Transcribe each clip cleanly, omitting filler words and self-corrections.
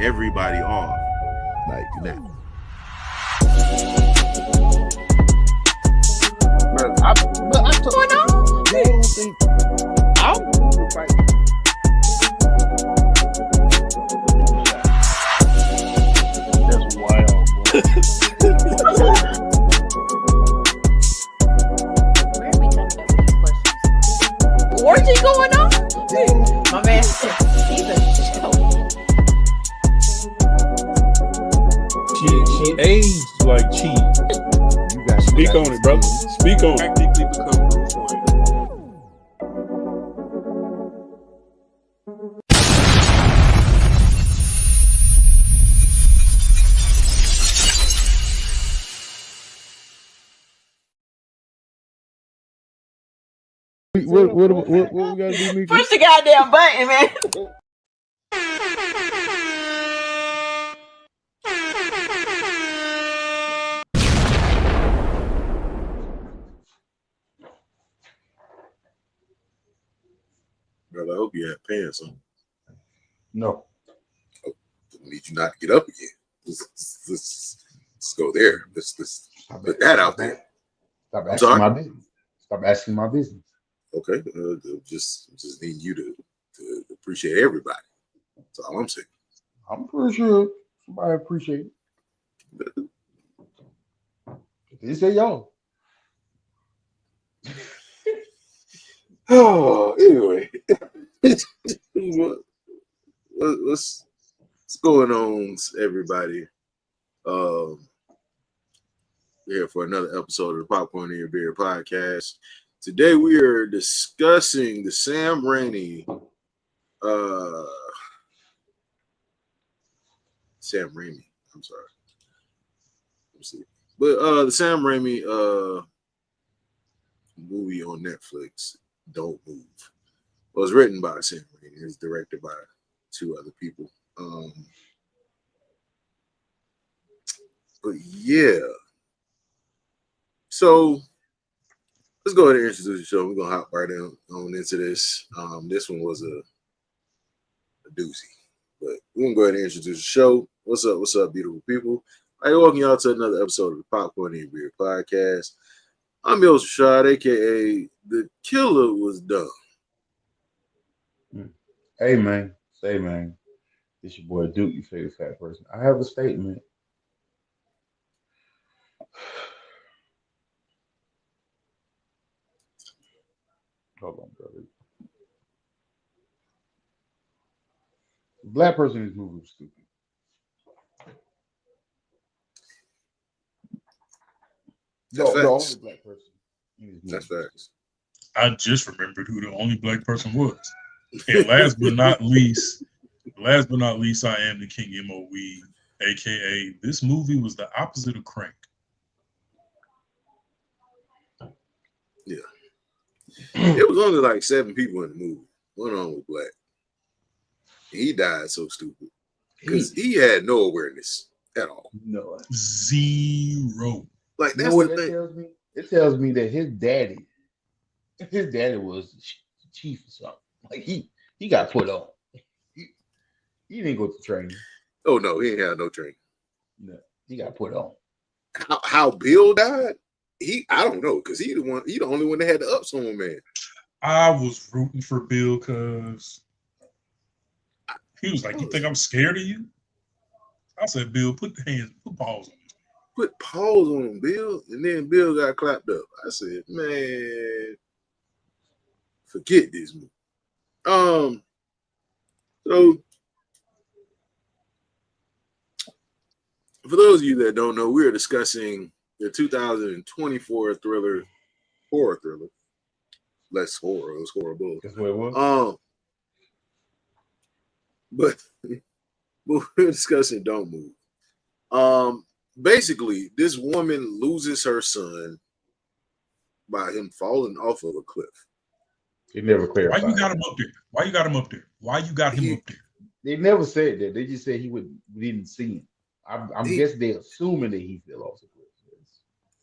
everybody off. Like that. I don't think I'm fight. That's wild. Where are we coming up with these questions? Orgy going on? My man said he's a She aged like cheese. Speak on it, brother. Speak on it. Practically become Bruce Wayne. What we gotta do, Mika? push the goddamn button, man. Brother, I hope you have pants on. No. I need you not to get up again. Let's go there. Let's put that out there. Stop I'm asking sorry? my business. Stop asking my business. Okay, just need you to appreciate everybody. That's all I'm saying. I'm pretty sure somebody appreciate it. They say y'all. Oh, anyway, what's going on, everybody? We're here for another episode of the Popcorn in Your Beer podcast. Today we are discussing the Sam Raimi. Sam Raimi. I'm sorry. Let's see. But the Sam Raimi movie on Netflix, Don't Move, was written by Sam Raimi. It's directed by two other people. But yeah. So let's go ahead and introduce the show. We're gonna hop right on into this. This one was a doozy. But we're gonna go ahead and introduce the show. What's up, beautiful people? I welcome y'all to another episode of the Popcorn in Your Beer podcast. I'm Yos Rashad, aka The Killer Was Dumb. Hey man. Say man. It's your boy Duke, you favorite fat person. I have a statement. Hold on, brother. The black person in this movie was stupid. The only black person in this movie. That's facts. I just remembered who the only black person was. And last but not least, I am the King MOE, aka this movie was the opposite of Crank. Yeah. It was only like 7 people in the movie. One of them was black. He died so stupid because he had no awareness at all. No. Zero. Like You that's know what the that thing. tells me? It tells me that his daddy was the chief or something. Like he got put on. He didn't go to training. Oh no, he ain't had no training. No, he got put on. How Bill died? I don't know because he the only one that had the ups on him, man. I was rooting for Bill because he was like, "You think I'm scared of you?" I said, "Bill, put paws on me." Put paws on him, Bill, and then Bill got clapped up. I said, man, forget this movie. So for those of you that don't know, we are discussing the 2024 horror thriller. Less horror, it was horrible. That's what it was. But we're discussing Don't Move. Basically, this woman loses her son by him falling off of a cliff. They never clarified. Why you got him up there? They never said that. They just said we didn't see him. I'm guessing they're assuming that he fell off the cliff.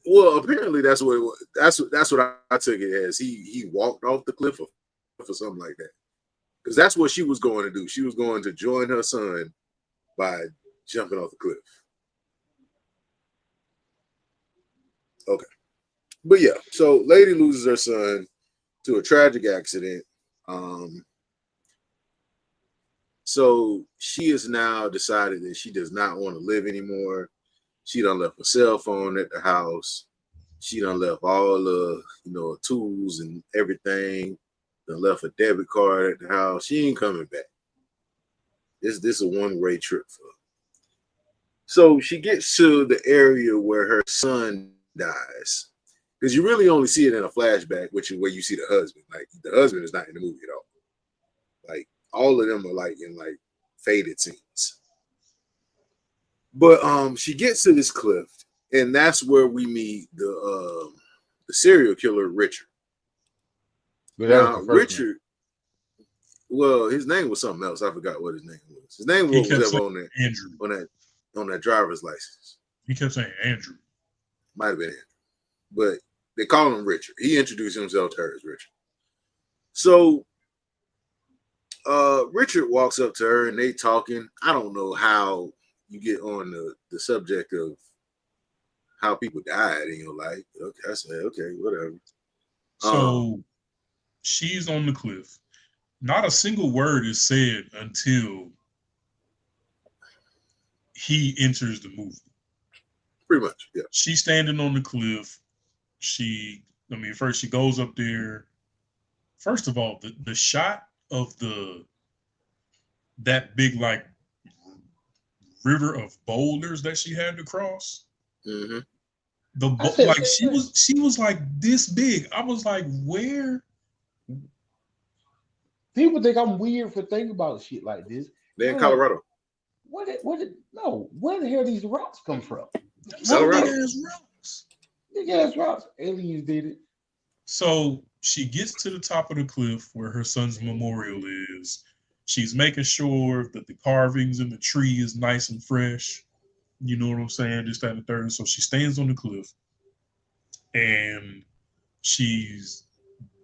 Well, apparently that's what it was. That's what I took it as. He walked off the cliff or something like that. Because that's what she was going to do. She was going to join her son by jumping off the cliff. Okay. But yeah, so lady loses her son to a tragic accident. So she has now decided that she does not want to live anymore. She done left a cell phone at the house. She done left all the, tools and everything. Done left a debit card at the house. She ain't coming back. This is a one-way trip for her. So she gets to the area where her son dies. Because you really only see it in a flashback, which is where you see the husband. Like, the husband is not in the movie at all. Like, all of them are like in like faded scenes. But she gets to this cliff, and that's where we meet the serial killer Richard. But that Now, was the first Richard, well, his name was something else. I forgot what his name was. His name He was kept whatever saying Andrew. on that driver's license. He kept saying Andrew. Might have been Andrew. But they call him Richard. He introduced himself to her as Richard. So Richard walks up to her and they talking. I don't know how you get on the subject of how people died in your life. Okay, I said, okay, whatever. So she's on the cliff. Not a single word is said until he enters the movie. Pretty much, yeah. She's standing on the cliff. First she goes up there. First of all, the shot of that big like river of boulders that she had to cross. Mm-hmm. She was like this big. I was like, where? People think I'm weird for thinking about shit like this. They're in Colorado. Where the hell these rocks come from? Colorado. Big ass rocks. Aliens did it. So she gets to the top of the cliff where her son's memorial is. She's making sure that the carvings in the tree is nice and fresh. You know what I'm saying? This, that, and the third. So she stands on the cliff and she's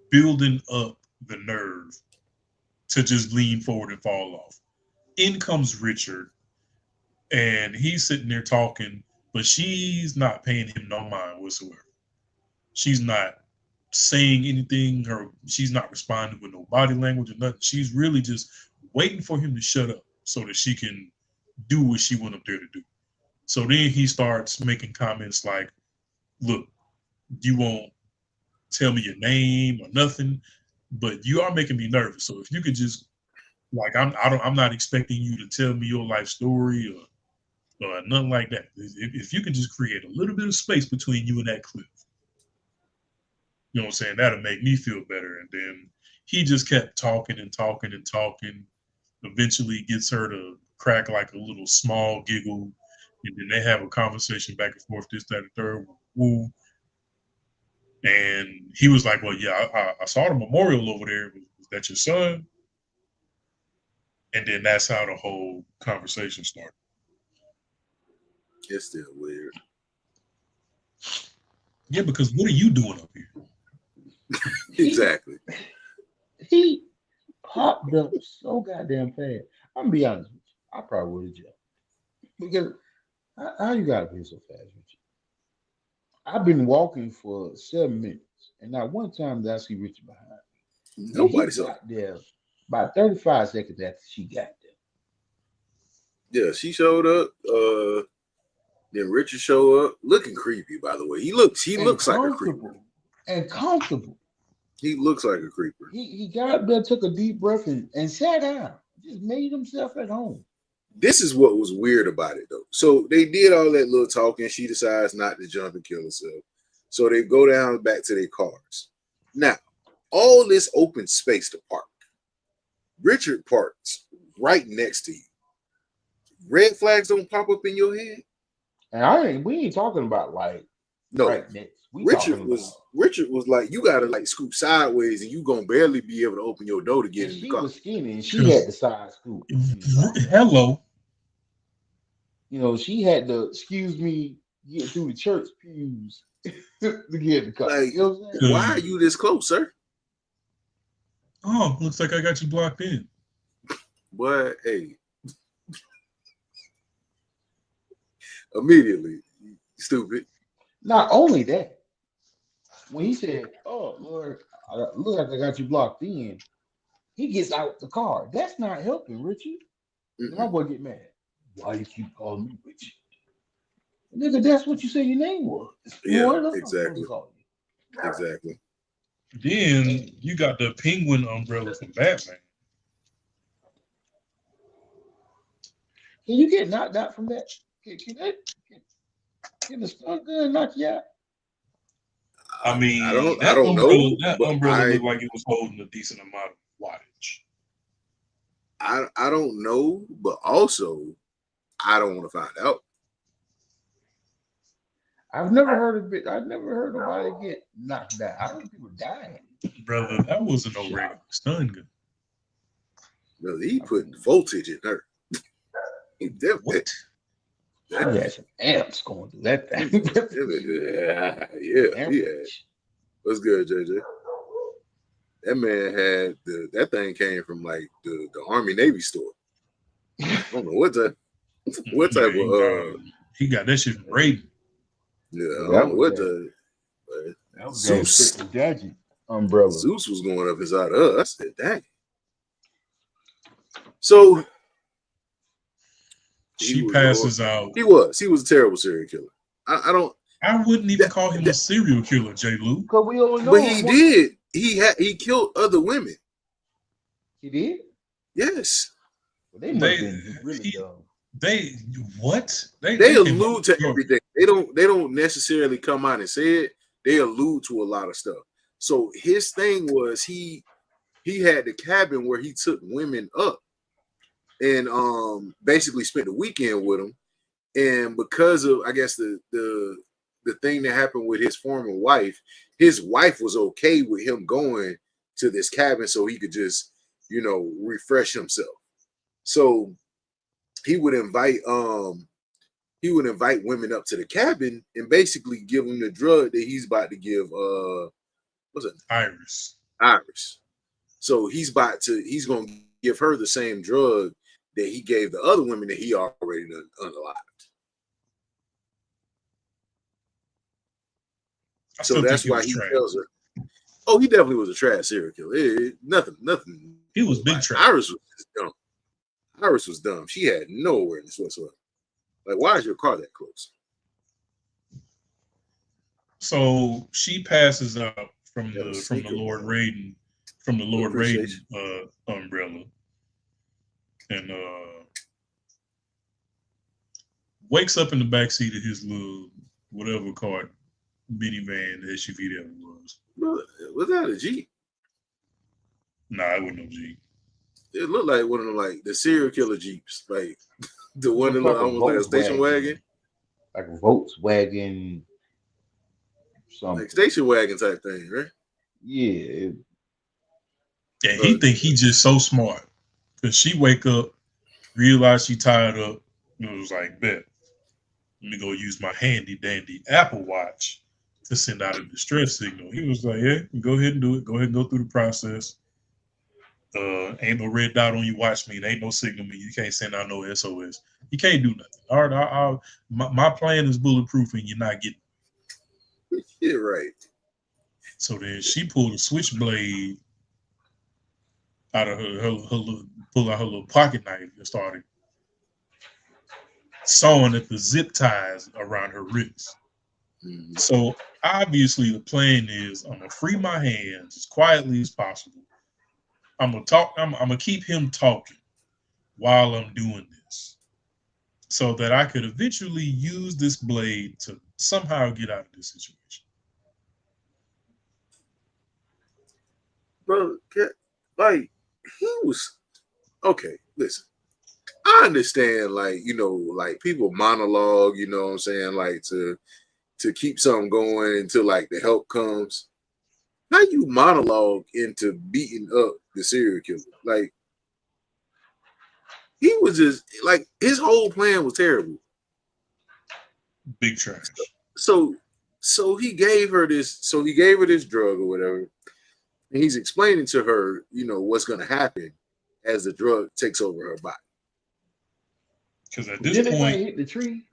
building up the nerve to just lean forward and fall off. In comes Richard, and he's sitting there talking, but she's not paying him no mind whatsoever. She's not saying anything. She's not responding with no body language or nothing. She's really just waiting for him to shut up so that she can do what she went up there to do. So then he starts making comments like, look, you won't tell me your name or nothing, but you are making me nervous. So if you could just, like, I'm not expecting you to tell me your life story or nothing like that. If you could just create a little bit of space between you and that cliff, you know what I'm saying? That'll make me feel better. And then he just kept talking and talking and talking. Eventually gets her to crack like a little small giggle. And then they have a conversation back and forth, this, that, and third. Woo. And he was like, well, yeah, I saw the memorial over there. Was that your son? And then that's how the whole conversation started. It's still weird. Yeah, because what are you doing up here? Exactly. He popped up so goddamn fast. I'm gonna be honest with you. I probably would have jumped. Because how you got up here so fast, Richard? I've been walking for 7 minutes, and not one time did I see Richard behind me. Nobody He saw. got there about 35 seconds after she got there. Yeah, she showed up. Then Richard showed up, looking creepy. By the way, he looks like a creeper. And comfortable. He looks like a creeper. He got up there, took a deep breath, and sat down. Just made himself at home. This is what was weird about it, though. So they did all that little talking. She decides not to jump and kill herself. So they go down back to their cars. Now, all this open space to park. Richard parks right next to you. Red flags don't pop up in your head. And we ain't talking about like No. right next. Richard was like, you gotta like scoop sideways, and you gonna barely be able to open your door to get in the she car. was skinny, and she had the side scoop. Hello. You know, she had to, excuse me, get through the church pews to get in the car. Like, you know what I'm saying? why are you this close, sir? Oh, looks like I got you blocked in. But hey, Immediately. Stupid. Not only that, when he said, "Oh Lord, look like I got you blocked in," he gets out the car. That's not helping, Richie. And my Mm-mm. boy get mad. Why you keep calling me Richie? Nigga, that's what you said your name was. Yeah, What else I'm supposed exactly. to call you? Exactly. Then you got the penguin umbrella from Batman. Can you get knocked out from that? Can the stun gun knock you out? I mean, I don't know, that but umbrella looked like it was holding a decent amount of wattage. I don't know, but also I don't want to find out. I've never heard nobody get knocked out. I heard people dying. Brother, that wasn't no regular stun gun. Brother, he put voltage in her. He definitely. What? I had some amps going through that thing. Yeah. What's good, JJ? That man had that thing came from like the Army Navy store. I don't know what type of he got that shit from Raiden. yeah, I That don't know what was the that was Zeus. that gadget umbrella. Zeus was going up inside of us. I said, dang. So She passes out. He was a terrible serial killer. I wouldn't even call him a serial killer, J. Lou. Because we all know But he did. He killed other women. He did? Yes. Well, they must have been really young. They what? They allude to everything. They don't necessarily come out and say it. They allude to a lot of stuff. So his thing was he had the cabin where he took women up and basically spent the weekend with them. And because of I guess the thing that happened with his former wife, his wife was okay with him going to this cabin so he could just, refresh himself. So he would invite women up to the cabin and basically give them the drug that he's about to give what's it? Iris. So he's gonna give her the same drug that he gave the other women that he already unalived. So that's why he tells her. Oh, he definitely was a trash serial killer. Nothing. He was big trash. Iris was just dumb. Iris was dumb. She had no awareness whatsoever. Like, why is your car that close? So she passes out from the Lord Raiden umbrella, and wakes up in the backseat of his little whatever car, minivan, SUV that it was. Bro, was that a Jeep? Nah, it wasn't no Jeep. It looked like one of them, like the serial killer Jeeps, like the one that looked almost like a station wagon, like a Volkswagen, something like station wagon type thing, right? Yeah. And he think he just so smart because she wake up, realize she tired up, and it was like, bet, let me go use my handy dandy Apple Watch to send out a distress signal. He was like, yeah, go ahead and do it. Go ahead and go through the process. Ain't no red dot on your watch mean, ain't no signal mean. You can't send out no SOS. You can't do nothing. All right, my plan is bulletproof and you're not getting it. Yeah, right. So then she pulled a switchblade out of pulled out her little pocket knife and started sawing at the zip ties around her wrists. Mm-hmm. So obviously the plan is I'm gonna free my hands as quietly as possible. I'm gonna keep him talking while I'm doing this, so that I could eventually use this blade to somehow get out of this situation. Bro, like he was okay. Listen, I understand, like like people monologue. You know what I'm saying, like to keep something going until like the help comes. How you monologue into beating up the serial killer? Like he was just like his whole plan was terrible. Big trash. So he gave her this. So he gave her this drug or whatever, and he's explaining to her, what's going to happen as the drug takes over her body. Because at this point, hit the tree.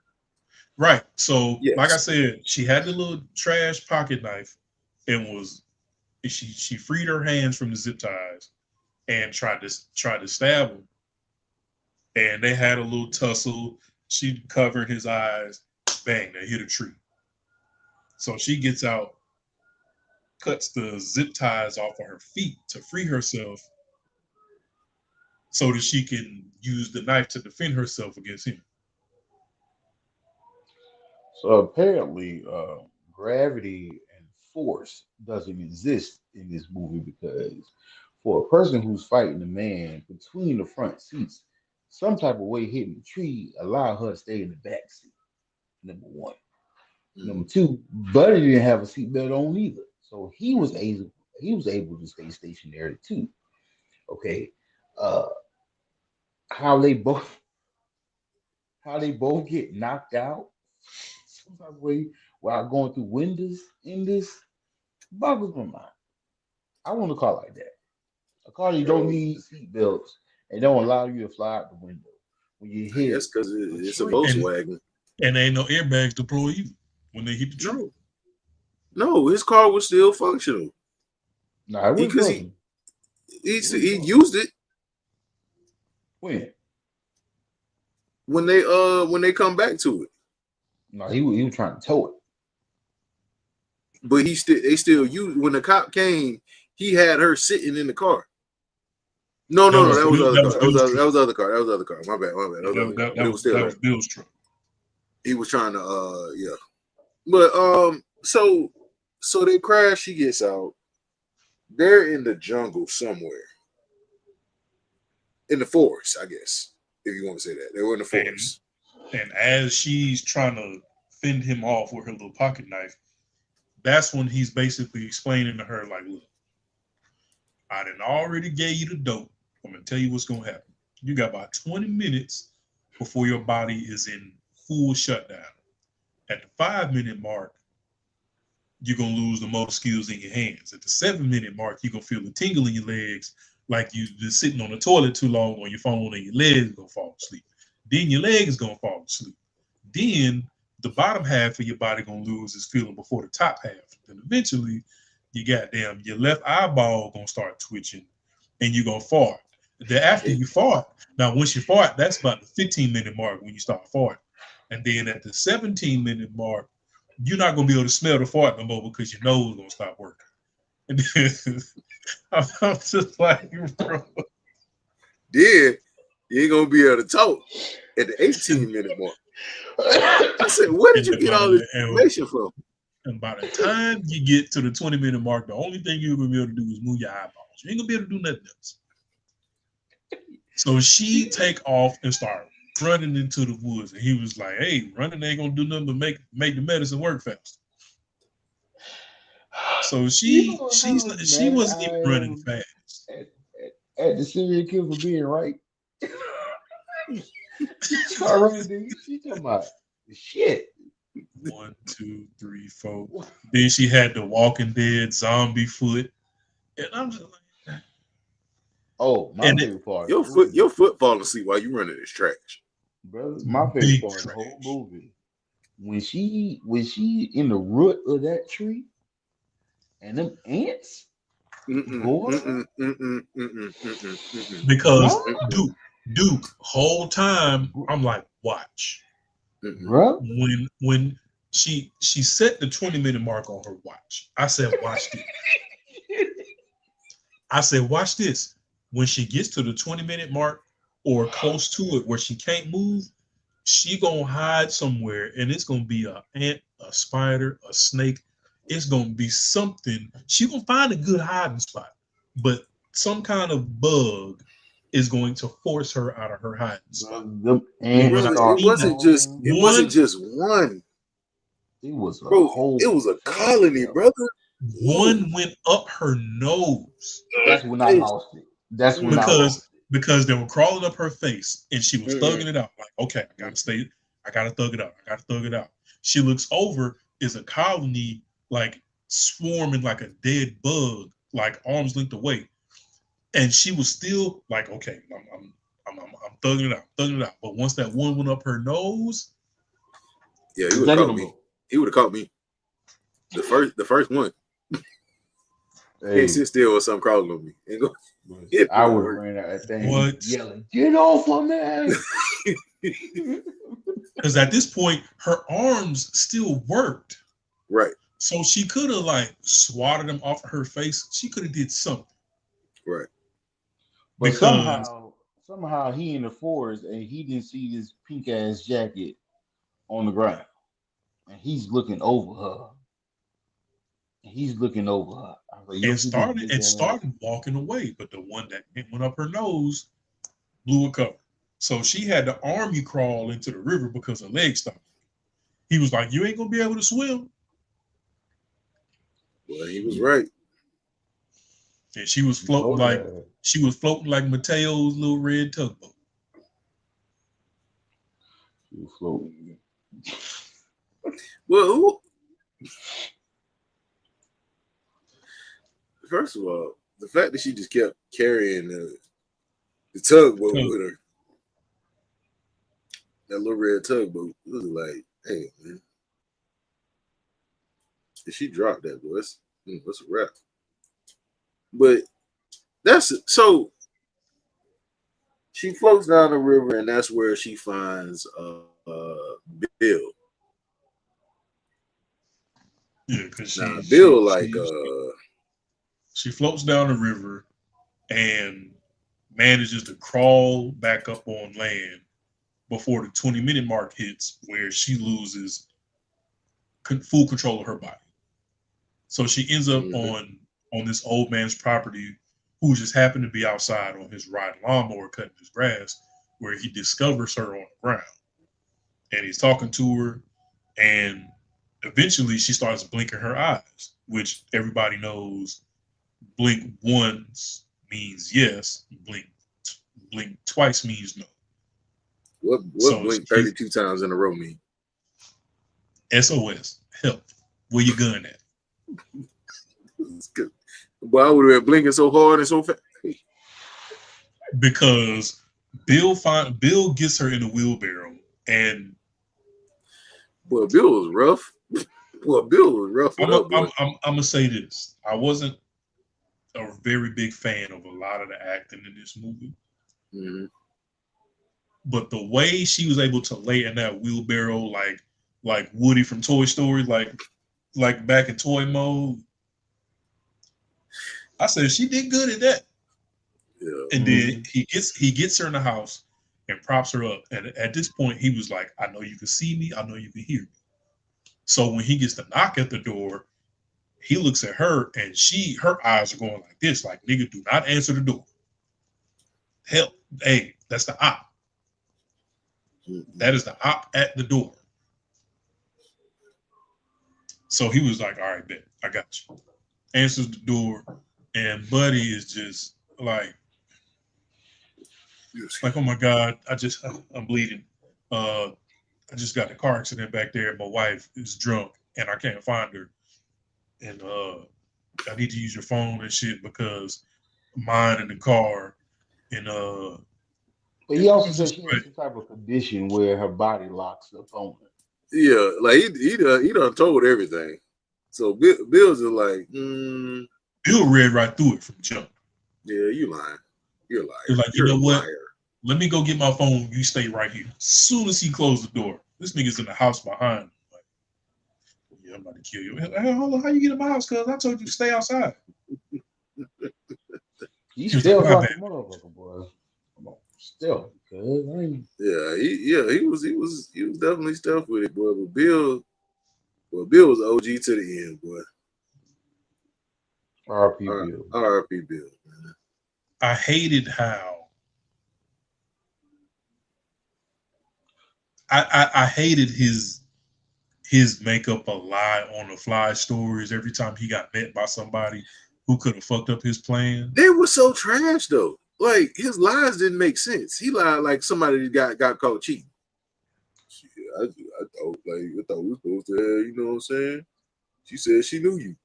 Right. So, Yes. like I said, she had the little trash pocket knife and she freed her hands from the zip ties and tried to stab him. And they had a little tussle. She covered his eyes. Bang, they hit a tree. So she gets out, cuts the zip ties off of her feet to free herself so that she can use the knife to defend herself against him. So apparently, gravity and force doesn't exist in this movie because for a person who's fighting a man between the front seats, some type of way hitting the tree allow her to stay in the back seat. Number one. Number two, Buddy didn't have a seatbelt on either, so he was able to stay stationary too. Okay, uh, how they both get knocked out some type of way while going through windows in this boggles my mind. I want to call it like that. A car you don't need seatbelts and don't allow you to fly out the window when you hit. Yes, because it's a tree. Volkswagen. And there ain't no airbags deployed either when they hit the tree. No, his car was still functional. Nah, it Because wasn't. he used it When? when they come back to it. No, he was trying to tow it. But they still used when the cop came, he had her sitting in the car. No, that was the other car. That was the other car. That was the other car. My bad. That was still that was Bill's truck. he was trying to yeah. But so they crash, she gets out. They're in the jungle somewhere. In the forest, I guess, if you want to say that. They were in the forest. And as she's trying to fend him off with her little pocket knife, that's when he's basically explaining to her, like, look, I done already gave you the dope. I'm gonna tell you what's gonna happen. You got about 20 minutes before your body is in full shutdown. At the 5-minute mark, you're gonna lose the motor skills in your hands. At the 7-minute mark, you're gonna feel the tingle in your legs, like you've been sitting on the toilet too long on your phone, and your legs gonna fall asleep. Then your leg is gonna fall asleep. Then the bottom half of your body gonna lose its feeling before the top half. Then eventually, your left eyeball gonna start twitching, and you're gonna fart. Then after you fart, now once you fart, that's about the 15-minute mark when you start farting. And then at the 17-minute mark, you're not gonna be able to smell the fart no more because your nose gonna stop working. And then I'm just like, bro. Then you ain't gonna be able to talk at the 18-minute mark. I said, where did you get all this information from? And by the time you get to the 20-minute mark, the only thing you're gonna be able to do is move your eyeballs. You ain't gonna be able to do nothing else. So she take off and start running into the woods, and he was like, "Hey, running ain't gonna do nothing but make the medicine work faster." So she wasn't even running fast. At the serial killer for being right. She talking about shit. 1, 2, 3, 4. Then she had the Walking Dead zombie foot, and I'm just like, "Oh, my favorite part. Your foot falling asleep while you running this trash, brother. My favorite part of the whole movie when she in the root of that tree, and them ants." Because Duke, whole time I'm like, watch. Bro, When she set the 20-minute mark on her watch, I said, watch this. I said, watch this. When she gets to the 20-minute mark or close to it where she can't move, she gonna hide somewhere, and it's gonna be an ant, a spider, a snake. It's gonna be something. She gonna find a good hiding spot, but some kind of bug is going to force her out of her hiding spot. It wasn't just one. It was a whole. It was a colony, brother. One went up her nose. That's when I lost it. That's when because they were crawling up her face, and she was thugging it out. Like, okay, I gotta thug it out. She looks over, is a colony like swarming like a dead bug, like arm's length away. And she was still like, okay, I'm thugging it out. But once that one went up her nose, Yeah, he would have Second caught me. vote. He would have caught me. The first one. Hey, Can't sit still or something crawling on me. Ain't go- I would have ran out that thing What? yelling, "Get off of me!" Because at this point, her arms still worked. Right, So she could have like swatted him off of her face. She could have did something. right. But Because somehow he in the forest and he didn't see this pink ass jacket on the ground, and he's looking over her. And he's looking over her. I was like, you don't see this big ass- started walking away, but the one that went up her nose blew a cover. So she had to army crawl into the river because her legs stopped. He was like, "You ain't gonna be able to swim," Well, he was right. and she was floating like Mateo's little red tugboat. She was floating. Well, who? First of all, the fact that she just kept carrying the tugboat with her, that little red tugboat, it was like, hey, man. If she dropped that, boy, that's a wrap. But that's it. So she floats down the river, and that's where she finds Bill. Yeah, because Now, Bill, she floats down the river and manages to crawl back up on land before the 20-minute mark hits, where she loses full control of her body. So she ends up on this old man's property, who just happened to be outside on his riding lawnmower cutting his grass, where he discovers her on the ground. And he's talking to her, and eventually she starts blinking her eyes, which everybody knows blink once means yes, blink twice means no. What So blink 32 times in a row mean? SOS, help. Where you gun at? But I would have been blinking so hard and so fast. Because Bill gets her in a wheelbarrow, and Well, Bill was rough. Well, Bill was rough. I'm gonna say this: I wasn't a very big fan of a lot of the acting in this movie, but the way she was able to lay in that wheelbarrow, like Woody from Toy Story, like back in toy mode, I said she did good at that. Yeah. And then he gets her in the house and props her up. And at this point, he was like, "I know you can see me. I know you can hear me." So when he gets to knock at the door, he looks at her, and her eyes are going like this, like, "Nigga, do not answer the door. Help. Hey, that's the op. That is the op at the door." So he was like, "All right, bet. I got you." Answers the door, and Buddy is just like, "Oh my God, I'm bleeding. I just got a car accident back there. My wife is drunk and I can't find her. And I need to use your phone and shit because mine in the car." And but he also said she has some type of condition where her body locks up on her. Yeah, like he done told everything. So Bill's just like, Bill read right through it from jump. Yeah, you lying. You're a liar. He's like, You're "You know what? Liar. Let me go get my phone. You stay right here." As soon as he closed the door, this nigga's in the house behind him. Like, "Yeah, I'm about to kill you." Hey, hold on, how you get in my house? Cause I told you to stay outside. You still like a motherfucker, boy. Come on, still. Yeah, he was definitely stuff with it, boy. But Bill was OG to the end, boy. R.I.P. Bill. R.I.P. Bill, man. I hated how I hated his make up a lie on the fly stories every time he got met by somebody who could have fucked up his plan. They were so trash though. Like his lies didn't make sense. He lied like somebody got caught cheating. I thought we were supposed to have, you know what I'm saying? She said she knew you.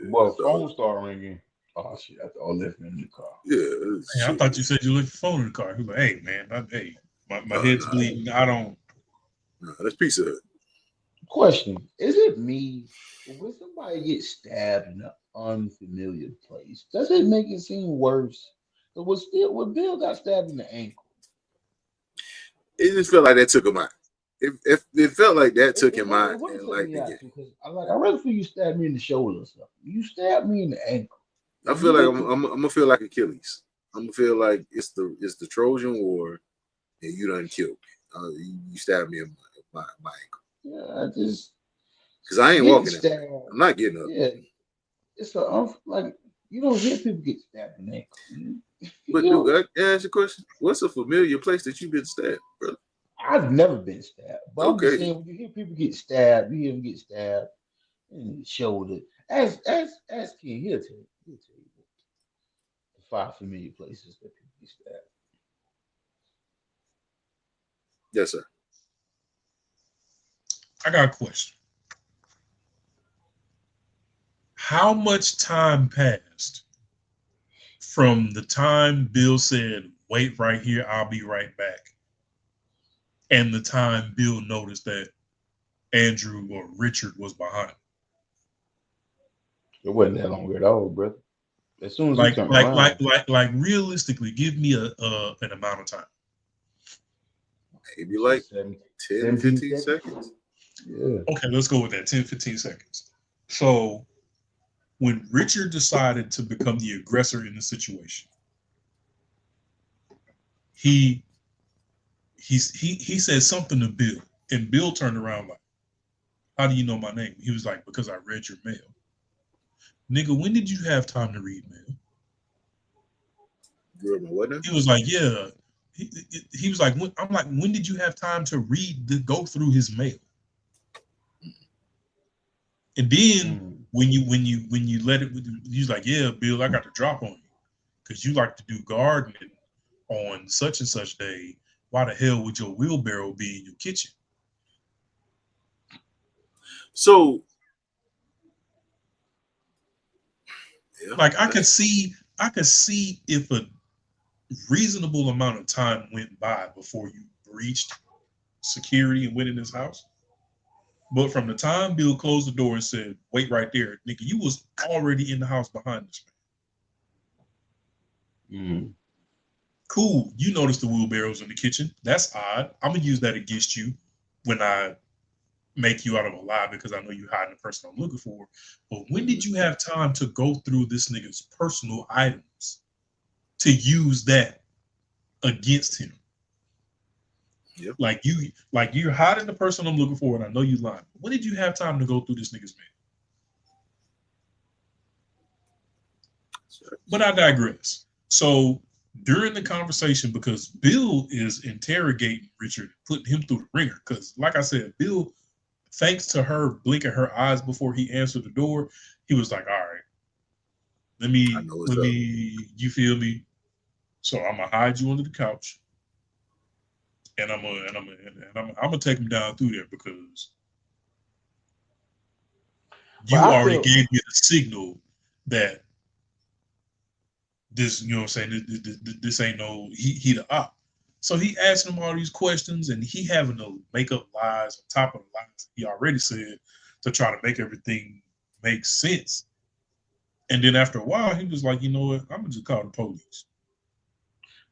Well, phone started ringing. Oh shit! I left him in the car. Yeah. Hey, I thought you said you left your phone in the car. He was like, "Hey man, hey, My head's nah, bleeding. I don't. nah, that's Pizza Hut. Question: is it me, or when somebody gets stabbed in an unfamiliar place, does it make it seem worse? But when Bill got stabbed in the ankle, It just felt like that took him out. If it felt like that it, took it him wouldn't out, it wouldn't and take like me the game. out because I rather feel you stab me in the shoulder or something. You stab me in the ankle. I If feel you like hit I'm gonna feel like Achilles. I'm gonna feel like it's the Trojan War, and you done killed me. You stabbed me in my ankle yeah, I just because I ain't getting walking that way. stabbed. I'm not getting up. Yeah, it's like you don't hear people get stabbed in the ankle. But You know, dude, I ask you a question. What's a familiar place that you've been stabbed, brother? I've never been stabbed, but I'm just Okay, saying when you hear people get stabbed, you hear them get stabbed in the shoulder. As Ken, he'll tell you the 5 familiar places that people get stabbed. yes, sir. I got a question. How much time passed from the time Bill said, "Wait right here, I'll be right back," and the time Bill noticed that Andrew or Richard was behind? It wasn't that long at all, brother. As soon as he Like, turned like, like, around, like, like, realistically, give me an amount of time. Maybe like 17, 10, 17 15 seconds. seconds. Yeah. Okay, let's go with that. 10, 15 seconds. So when Richard decided to become the aggressor in the situation, he said something to Bill, and Bill turned around like, "How do you know my name?" He was like, "Because I read your mail." Nigga, when did you have time to read mail? Girl, my what now? He was like, "Yeah." He was like, I'm like, when did you have time to go through his mail? And then Mm. when you let it, he's like, "Yeah, Bill, I got to drop on you because you like to do gardening on such and such day. Why the hell would your wheelbarrow be in your kitchen?" So yeah, Like I could see if a reasonable amount of time went by before you breached security and went in his house. But from the time Bill closed the door and said, "Wait right there," nigga, you was already in the house behind this man. Mm. Cool. You noticed the wheelbarrows in the kitchen. That's odd. I'm gonna use that against you when I make you out of a lie because I know you hiding the person I'm looking for. But when did you have time to go through this nigga's personal items to use that against him? Yep. Like you're hiding the person I'm looking for, and I know you lying. When did you have time to go through this nigga's mail? But I digress. So during the conversation, because Bill is interrogating Richard, putting him through the ringer, because like I said, Bill, thanks to her blinking her eyes before he answered the door, he was like, "All right, let I know what's up. me, you feel me? So I'm gonna hide you under the couch, and I'm gonna take him down through there because But you I already feel gave me the signal that this, you know what I'm saying, this ain't no, he the op." So he asking him all these questions, and he having to make up lies on top of the lies he already said to try to make everything make sense. And then after a while, he was like, "You know what? I'm gonna just call the police."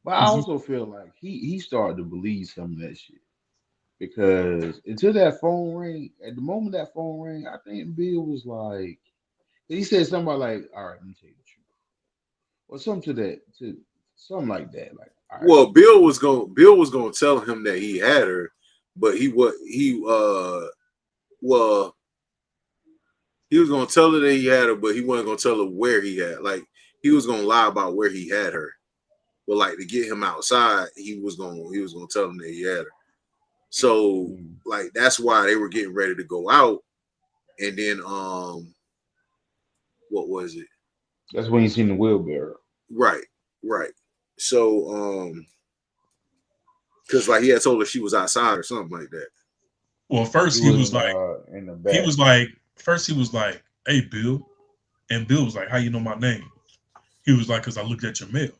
but I also feel like he started to believe some of that shit. Because until that phone rang, at the moment that phone rang, I think Bill was like, he said something about like, all right, let me tell you the truth. Or something to something like that. Like, all right, Well, Bill was gonna tell him that he had her, but he was gonna tell her that he had her, but he wasn't gonna tell her where he had. Like he was gonna lie about where he had her. But like to get him outside, he was gonna tell him that he had her. So like that's why they were getting ready to go out, and then what was it? that's when you seen the wheelbarrow. Right. So because like he had told her she was outside or something like that. Well, first He he was was like, in the back. "Hey, Bill," and Bill was like, "How you know my name?" He was like, "Because I looked at your mail."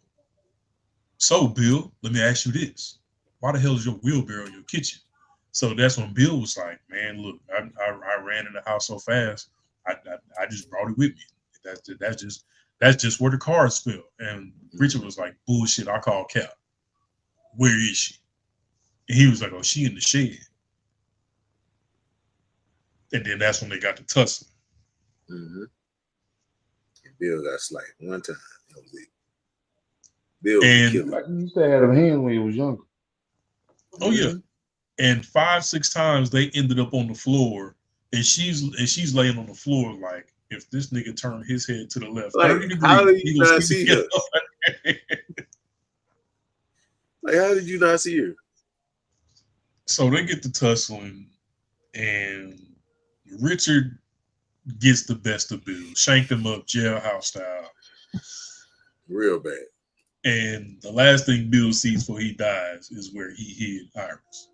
"So, Bill, let me ask you this: why the hell is your wheelbarrow in your kitchen? So that's when Bill was like, man, look, I ran in the house so fast, I just brought it with me. That's just where the cards fell. And Richard was like, bullshit, I call Cap. Where is she? And he was like, oh, she in the shed. And then that's when they got to tussling. Mm-hmm. Bill got slight one time. That was it. Bill And killed him. Like you used to have them hands when he was younger. oh yeah. And 5-6 times they ended up on the floor, and she's laying on the floor like, if this nigga turned his head to the left, Like, 30 degrees, how did he you gonna not see see me her? Like, how did you not see her? So they get to tussling, and Richard gets the best of Bill, shanked him up jailhouse style. Real bad. And the last thing Bill sees before he dies is where he hid Iris.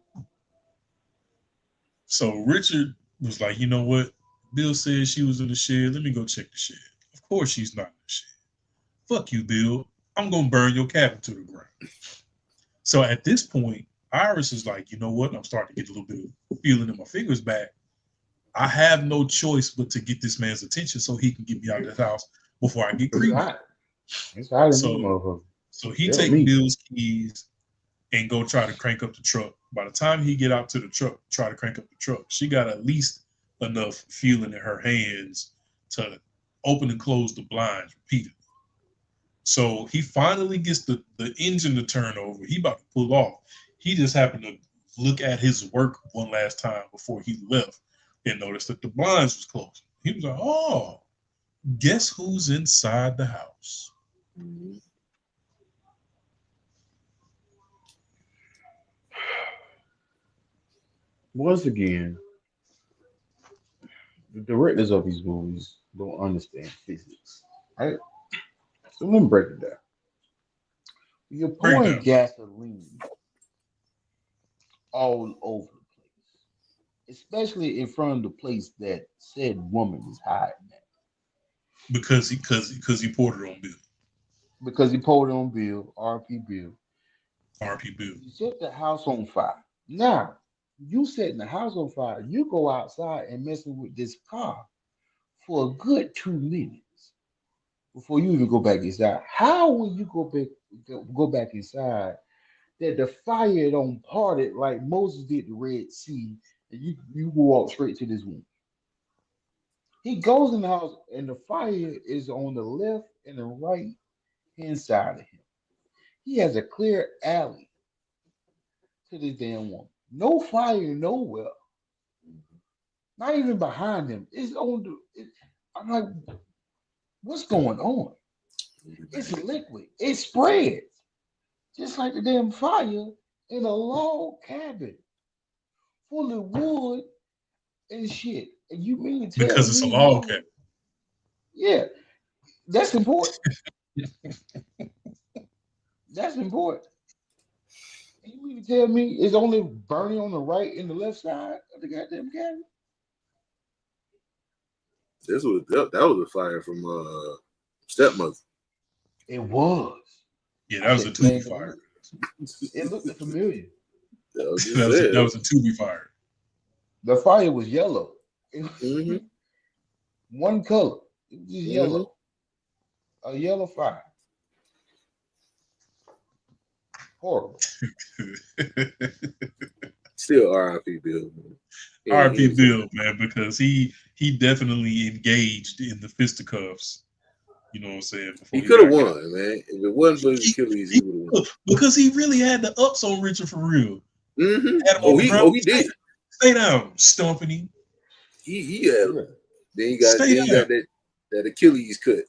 So Richard was like, you know what? Bill said she was in the shed. Let me go check the shed. Of course she's not in the shed. Fuck you, Bill. I'm going to burn your cabin to the ground. So at this point, Iris is like, you know what? I'm starting to get a little bit of feeling in my fingers back. I have no choice but to get this man's attention so he can get me out of this house before I get It's creepy. hot. It's hot in So- this motherfucker. So he Tell take me. Bill's keys and go try to crank up the truck. By the time he get out to the truck, try to crank up the truck, she got at least enough feeling in her hands to open and close the blinds repeatedly. So he finally gets the engine to turn over. He about to pull off. He just happened to look at his work one last time before he left and noticed that the blinds was closed. He was like, oh, guess who's inside the house? Mm-hmm. Once again, the directors of these movies don't understand physics. Right? So let me break it down. You're Break it pouring down. gasoline all over the place, especially in front of the place that said woman is hiding at. Because he poured it on Bill. Because he poured it on Bill, RP Bill. RP Bill. You set the house on fire. Now, you setting the house on fire, you go outside and messing with this car for a good 2 minutes before you even go back inside. How will you go back inside that the fire don't part it like Moses did the Red Sea, and you walk straight to this woman? He goes in the house and the fire is on the left and the right hand side of him. He has a clear alley to this damn woman. No fire nowhere. Not even behind him. It's on the. I'm like, what's going on? It's liquid. It spreads. Just like the damn fire in a log cabin full of wood and shit. And you mean to tell Because it's a me, log cabin. Yeah, that's important. That's important. And you mean to tell me it's only burning on the right and the left side of the goddamn cabin? That was a fire from Stepmother. It was. Yeah, that was a Man, Tubi fire. It looked familiar. That was just That it. was a Tubi fire. The fire was yellow. It was Mhm. one color. It was just Mhm. yellow. A yellow fire. Horrible. Still R.I.P. Bill. Man. Yeah, RP he was- Bill, man, because he definitely engaged in the fisticuffs. You know what I'm saying? Before He could have got won, man. If it wasn't for his Achilles, he would have won. because he really had the ups on Richard for real. Mm-hmm. Had him Oh, on the he ground. did. Stay down, stomping him. He had him. Yeah. Then he got Stay got that Achilles cut.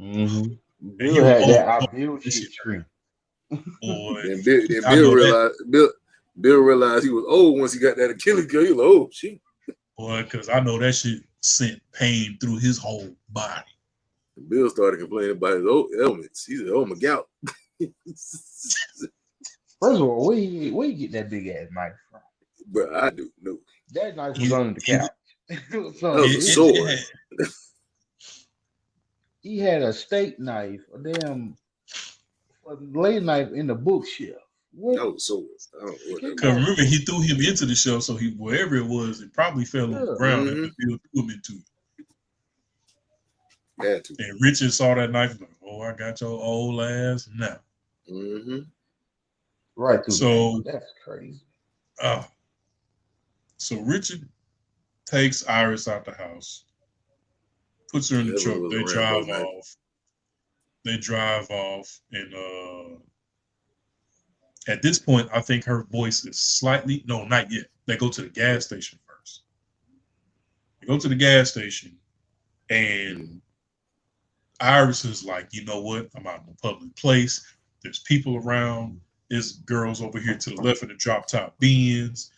Mm-hmm. And Bill he had was- that I build this shit shit screen. Boy, Then I know that. Bill realized he was old once he got that Achilles cut. He was like, oh shit. boy, because I know that shit sent pain through his whole body. And Bill started complaining about his old ailments. He said, oh my gout. First of all, where you get that big ass knife from? But I do know. That knife was He- under the he- couch. So That was a sword. he had a steak knife, a lay knife in the bookshelf. What? That was so. I don't know what that Because remember, he threw him into the show, so he wherever it was, it probably fell on the Yeah. ground Mhm. and Bill threw him into it. had to. And Richard saw that knife, like, "Oh, I got your old ass now." Mm-hmm. Right through. So, That's crazy. so Richard takes Iris out the house, puts her in the That truck. was a They Rambo drive knife. off. They drive off, and at this point, I think her voice is slightly not yet. They go to the gas station first. They go to the gas station, and Iris is like, you know what? I'm out in a public place. There's people around. There's girls over here to the left of the drop top Benz.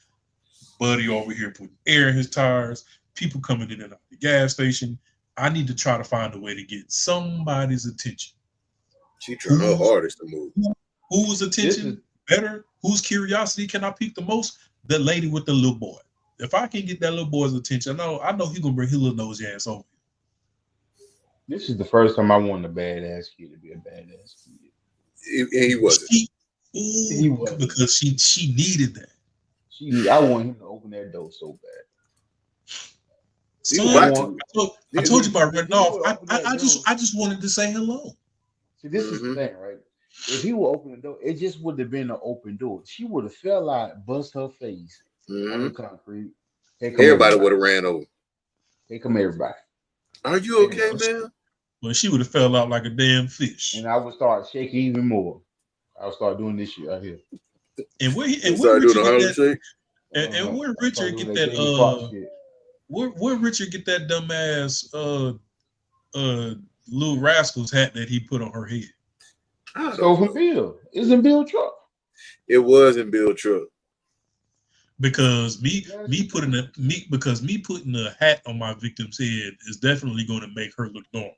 Buddy over here putting air in his tires. People coming in and out of the gas station. I need to try to find a way to get somebody's attention. She tried her hardest to move. Whose attention better? Whose curiosity can I pique the most? The lady with the little boy. If I can get that little boy's attention, I know he's gonna bring his little nosy ass over. This is the first time I want a badass kid to be a badass kid. He wasn't. He wasn't. Because she needed that. I want him to open that door so bad. Son, I told you about running off. I just wanted to say hello. See, this is the thing, right? If he would open the door, it just would have been an open door. She would have fell out, bust her face on the concrete. Everybody would have ran over. Here come everybody. Are you okay, man? Well, she would have fell out like a damn fish. And I would start shaking even more. I would start doing this shit right here. And where Richard get that where Richard get that dumbass Little Rascals hat that he put on her head? So from Bill. It's in Bill truck. It was in Bill truck. Because me putting a hat on my victim's head is definitely going to make her look normal.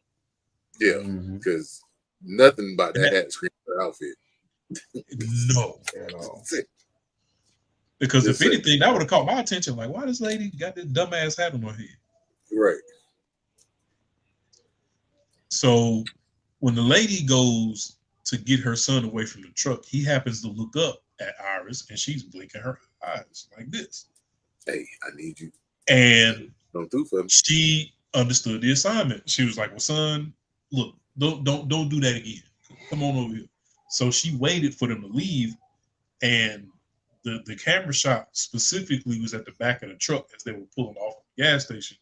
Yeah, because nothing about that hat screams her outfit. No, at all. Because if anything, that would have caught my attention. Like, why this lady got this dumbass hat on her head? Right. So when the lady goes to get her son away from the truck, he happens to look up at Iris, and she's blinking her eyes like this. Hey, I need you. And don't do for me. She understood the assignment. She was like, "Well, son, look, don't do that again. Come on over here." So she waited for them to leave, and the camera shot specifically was at the back of the truck as they were pulling off the gas station,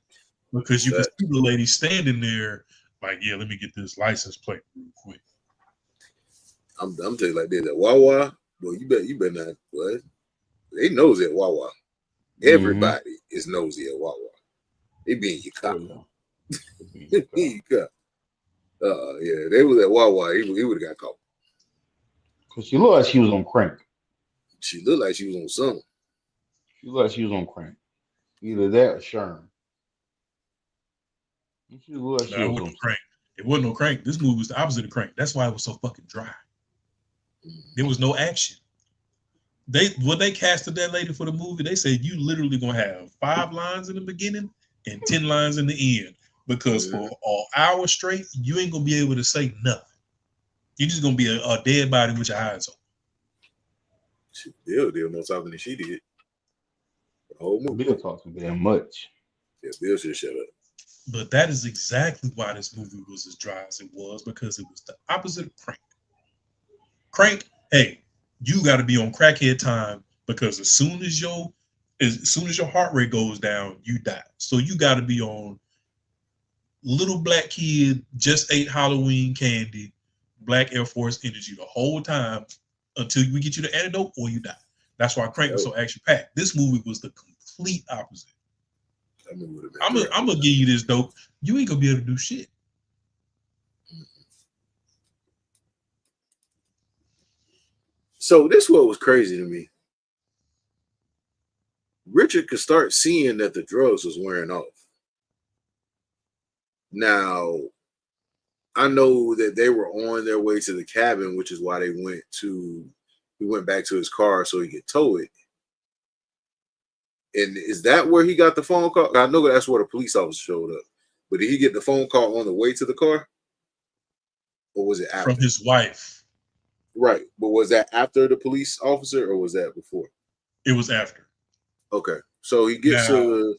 because you could see the lady standing there, like, "Yeah, let me get this license plate real quick." I'm telling you like this, at Wawa, boy, you better not. What? They nosy at Wawa. Everybody is nosy at Wawa. They be in your car. Yeah, they was at Wawa. He would have got caught. Cause she looked like she was on crank. She looked like she was on something. She looked like she was on crank. Either that or Sherm. She looked like she was on crank. It wasn't no crank. This movie was the opposite of crank. That's why it was so fucking dry. There was no action. When they casted that lady for the movie, they said you literally gonna have 5 lines in the beginning and 10 lines in the end, because for an hour straight you ain't gonna be able to say nothing. You're just gonna be a dead body with your eyes open. Bill did more talking than she did. The whole movie. Bill talks damn much. Yeah, Bill should shut up. But that is exactly why this movie was as dry as it was, because it was the opposite of Crank. Crank, hey, you got to be on crackhead time, because as soon as your heart rate goes down, you die. So you got to be on little black kid just ate Halloween candy, black Air Force energy the whole time until we get you the antidote or you die. That's why Crank was so action packed. This movie was the complete opposite. I'm gonna give you this dope. You ain't gonna be able to do shit. So this what was crazy to me. Richard could start seeing that the drugs was wearing off. Now, I know that they were on their way to the cabin, which is why he went back to his car so he could tow it. And is that where he got the phone call? I know that's where the police officer showed up. But did he get the phone call on the way to the car? Or was it after? From his wife. Right, but was that after the police officer or was that before? It was after. Okay, so he gets Now- to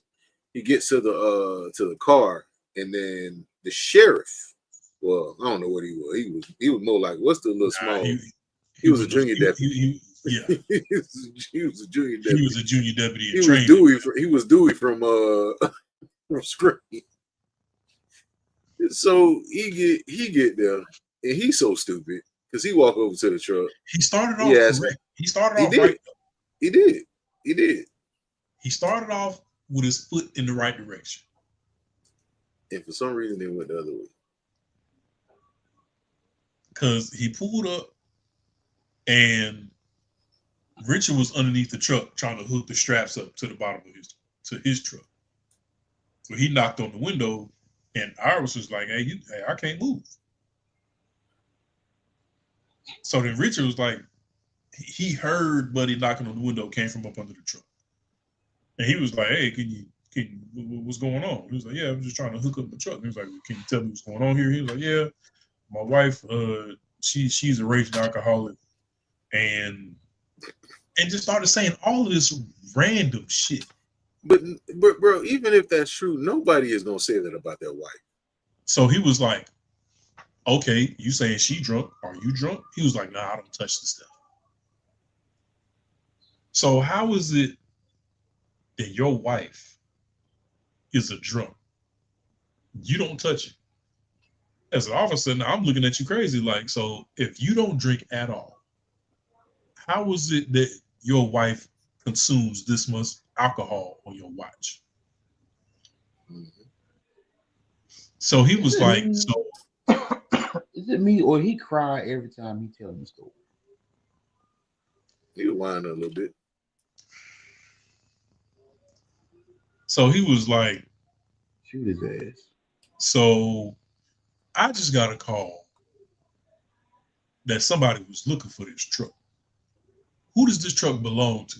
the car, and then the sheriff. Well, I don't know what he was. He was more like, what's the little Nah, small? He was a junior deputy. Yeah, he was a junior he deputy. was a junior deputy in He was training. Dewey. He was Dewey from from Scream. So he get there, and he's so stupid because he walk over to the truck. He started off Yes. correct. He started He off did. right. He did. He started off with his foot in the right direction. And for some reason, they went the other way. Because he pulled up and Richard was underneath the truck trying to hook the straps up to the bottom of his truck. So he knocked on the window and Iris was like, hey, I can't move. So then Richard was like, he heard Buddy knocking on the window, came from up under the truck. And he was like, hey, can you what's going on? He was like, yeah, I'm just trying to hook up the truck. And he was like, can you tell me what's going on here? He was like, yeah, my wife, she's a raging alcoholic, and just started saying all of this random shit. But bro, even if that's true, nobody is gonna say that about their wife. So he was like, okay, you saying she drunk? Are you drunk? He was like, nah, I don't touch the stuff. So how is it that your wife is a drunk? You don't touch it. As an officer, now I'm looking at you crazy. Like, so if you don't drink at all, how is it that your wife consumes this much alcohol on your watch? Mm-hmm. So he was like, so is it me or he cry every time he tells the story? He whine a little bit. So he was like, Shoot his ass. so I just got a call that somebody was looking for this truck. Who does this truck belong to?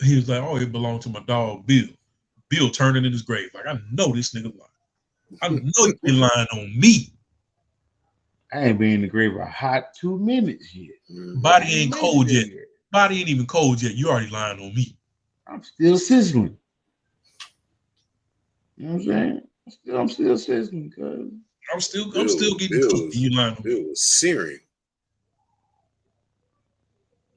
He was like, oh, it belonged to my dog, Bill. Bill turning in his grave. Like, I know this nigga lying. I know you been lying on me. I ain't been in the grave a hot 2 minutes yet. Mm-hmm. Body ain't cold yet. Body ain't even cold yet. You already lying on me. I'm still sizzling. You know what I'm saying? I'm still sizzling, cuz. I'm still getting cooked. You lying on me. Bill was searing.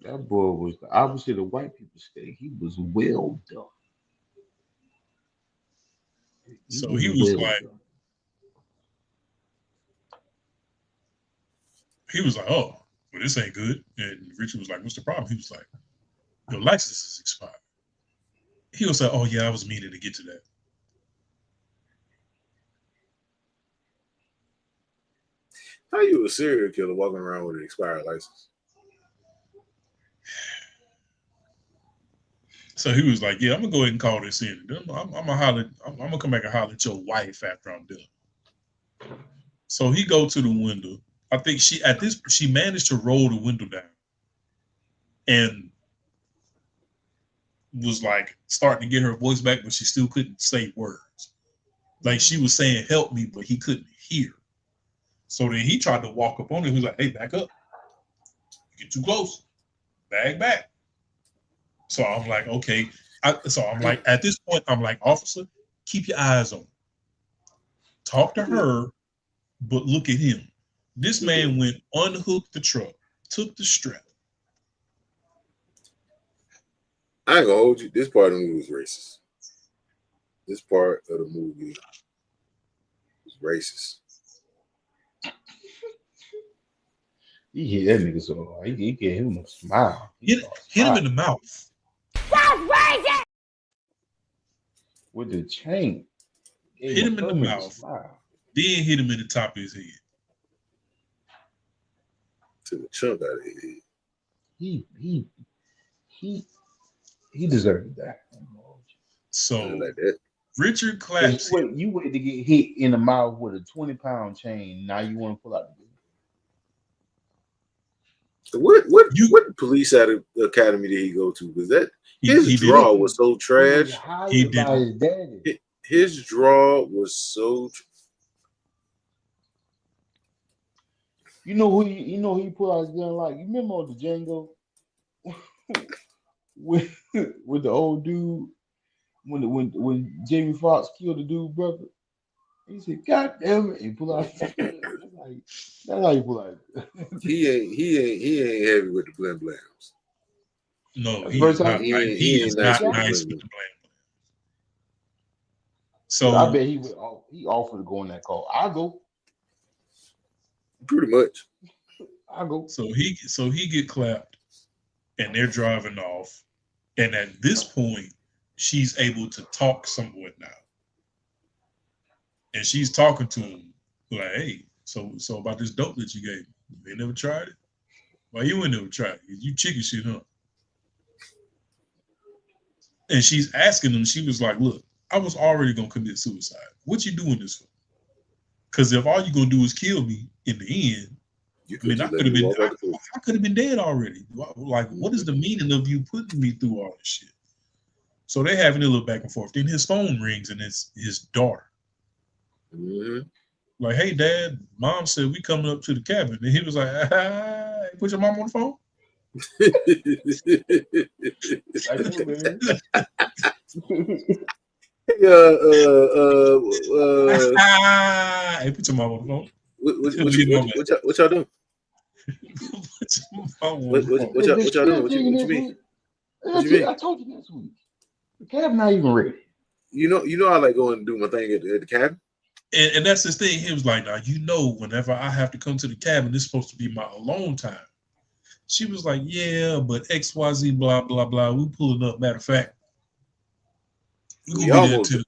That boy was the opposite of white people steak. He was well done. So he was like, done. he was like, oh, well, this ain't good. And Richard was like, what's the problem? He was like, your license is expired. He was like, oh, yeah, I was meaning to get to that. How you a serial killer walking around with an expired license? So he was like, yeah, I'm gonna go ahead and call this in. I'm gonna come back and holler at your wife after I'm done. So he go to the window. I think she managed to roll the window down and was like starting to get her voice back, but she still couldn't say words. Like she was saying, help me, but he couldn't hear. So then he tried to walk up on her. He was like, hey, back up. You get too close. Bag back. So I'm like, okay. I'm like, at this point, I'm like, officer, keep your eyes on. Talk to her, but look at him. This man went, unhooked the truck, took the strap. I ain't gonna hold you. This part of the movie was racist. This part of the movie was racist. He hit that nigga so hard. He gave him a smile. Hit him in the mouth. With the chain. Hit him in the mouth. Then hit him in the top of his head. Took a chunk out of his head. He deserved that. So Like that. Richard claps. You wait to get hit in the mouth with a 20-pound chain. Now you want to pull out the gun. What police academy did he go to? Because that his draw was so trash. He did. By his daddy. His draw was so. He put out his gun like you remember on the Django with with the old dude when Jamie Foxx killed the dude brother. He said, "God damn it!" He pull out his gun. That's how you pull out. He ain't heavy with the blend blams. No, That's the he first is time not. He ain't is nice not with the nice blend with the blame. I So bet he offered to go in that car. I go. Pretty much. I go. so he get clapped, and they're driving off, and at this point, she's able to talk somewhat now, and she's talking to him like, "Hey, so about this dope that you gave me, you ain't never tried it? Why you ain't never tried it? You chicken shit, huh?" And she's asking him. She was like, "Look, I was already gonna commit suicide. What you doing this for? Because if all you gonna do is kill me in the end, You I could mean, I just let could have me been, walk out the door. I could have been dead already. Like, what is the meaning of you putting me through all this shit?" So they having a little back and forth. Then his phone rings, and it's his daughter. Mm-hmm. Like, "Hey, Dad, Mom said we coming up to the cabin," and he was like, "Ah, put your mom on the phone." Like, hey, man. Hey, put your mom on the phone. What y'all doing? Put your mom on What the what phone. what Is y'all the what y'all doing? script What thing you this mean? week? What you mean? I told you next week. The cab not even ready. You know I like going and do my thing at the cabin. And that's his thing. He was like, "Now, whenever I have to come to the cabin, it's supposed to be my alone time." She was like, "Yeah, but XYZ, blah, blah, blah. We pulling up. Matter of fact, we're We gonna be there at almost 10.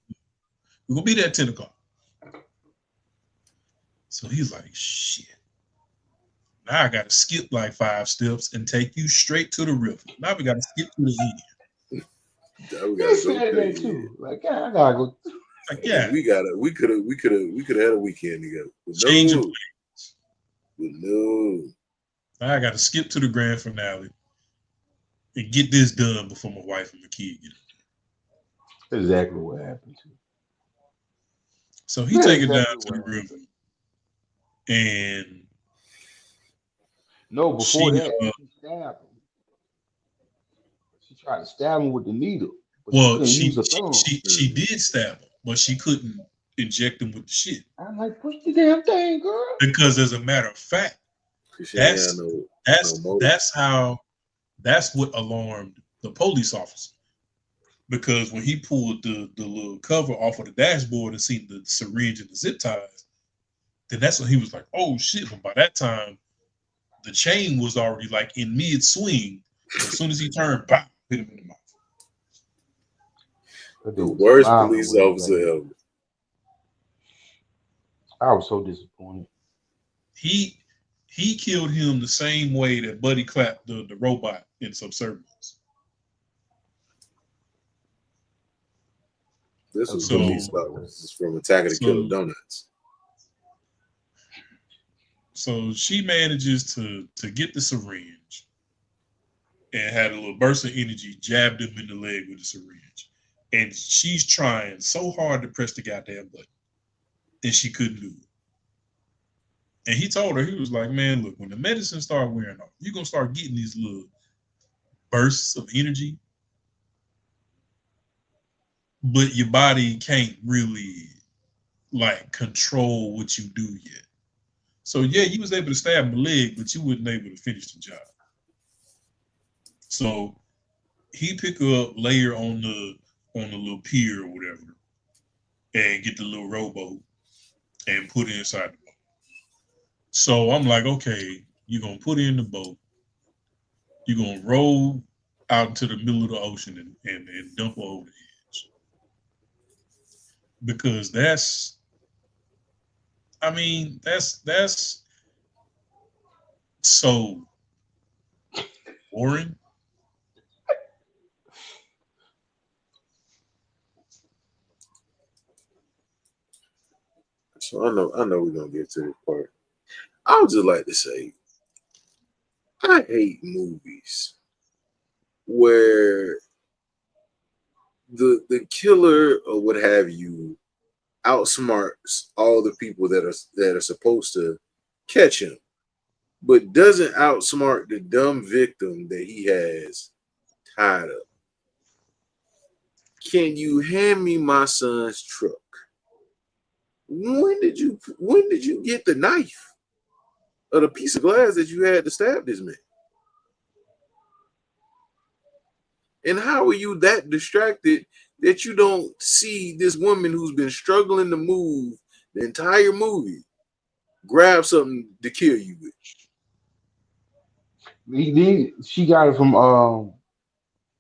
We're gonna be there at 10 o'clock." So he's like, "Shit. Now I gotta skip like 5 steps and take you straight to the river. Now we gotta skip to the end." we He gotta go said that crazy. too. Like, God, I gotta go. Like, yeah, We could have had a weekend together. But change of no, but no. now I gotta skip to the grand finale and get this done before my wife and my kid get it. Exactly what happened to. So he That's take it down exactly to what the happened. river, and No, before she that, she stabbed him. She tried to stab him with the needle, but she well, couldn't use her thumb. she did stab him, but she couldn't inject him with the shit. I'm like, push the damn thing, girl. Because as a matter of fact, She ain't had no motive. that's what alarmed the police officer. Because when he pulled the little cover off of the dashboard and seen the syringe and the zip ties, then that's when he was like, "Oh shit!" But by that time, the chain was already like in mid swing. As soon as he turned, pop, hit him in the mouth. That The dude was worst smiling police when he got officer hit. ever. I was so disappointed. He killed him the same way that Buddy clapped the robot in Subservience. This was So- police officers from Attack of the Killer Donuts. So she manages to get the syringe and had a little burst of energy, jabbed him in the leg with the syringe. And she's trying so hard to press the goddamn button. And she couldn't do it. And he told her, he was like, "Man, look, when the medicine start wearing off, you're gonna start getting these little bursts of energy. But your body can't really like control what you do yet. So yeah, you was able to stab my leg, but you wasn't able to finish the job." So he pick her up, lay her on the little pier or whatever, and get the little rowboat and put it inside the boat. So I'm like, okay, you're gonna put her in the boat, you're gonna row out into the middle of the ocean and dump her over the edge. Because that's so boring. So I know we're gonna get to this part. I would just like to say I hate movies where the killer or what have you outsmarts all the people that are supposed to catch him. but doesn't outsmart the dumb victim that he has tied up. Can you hand me my son's truck? When did you get the knife or the piece of glass that you had to stab this man? And how are you that distracted that you don't see this woman who's been struggling to move the entire movie grab something to kill you with? She got it from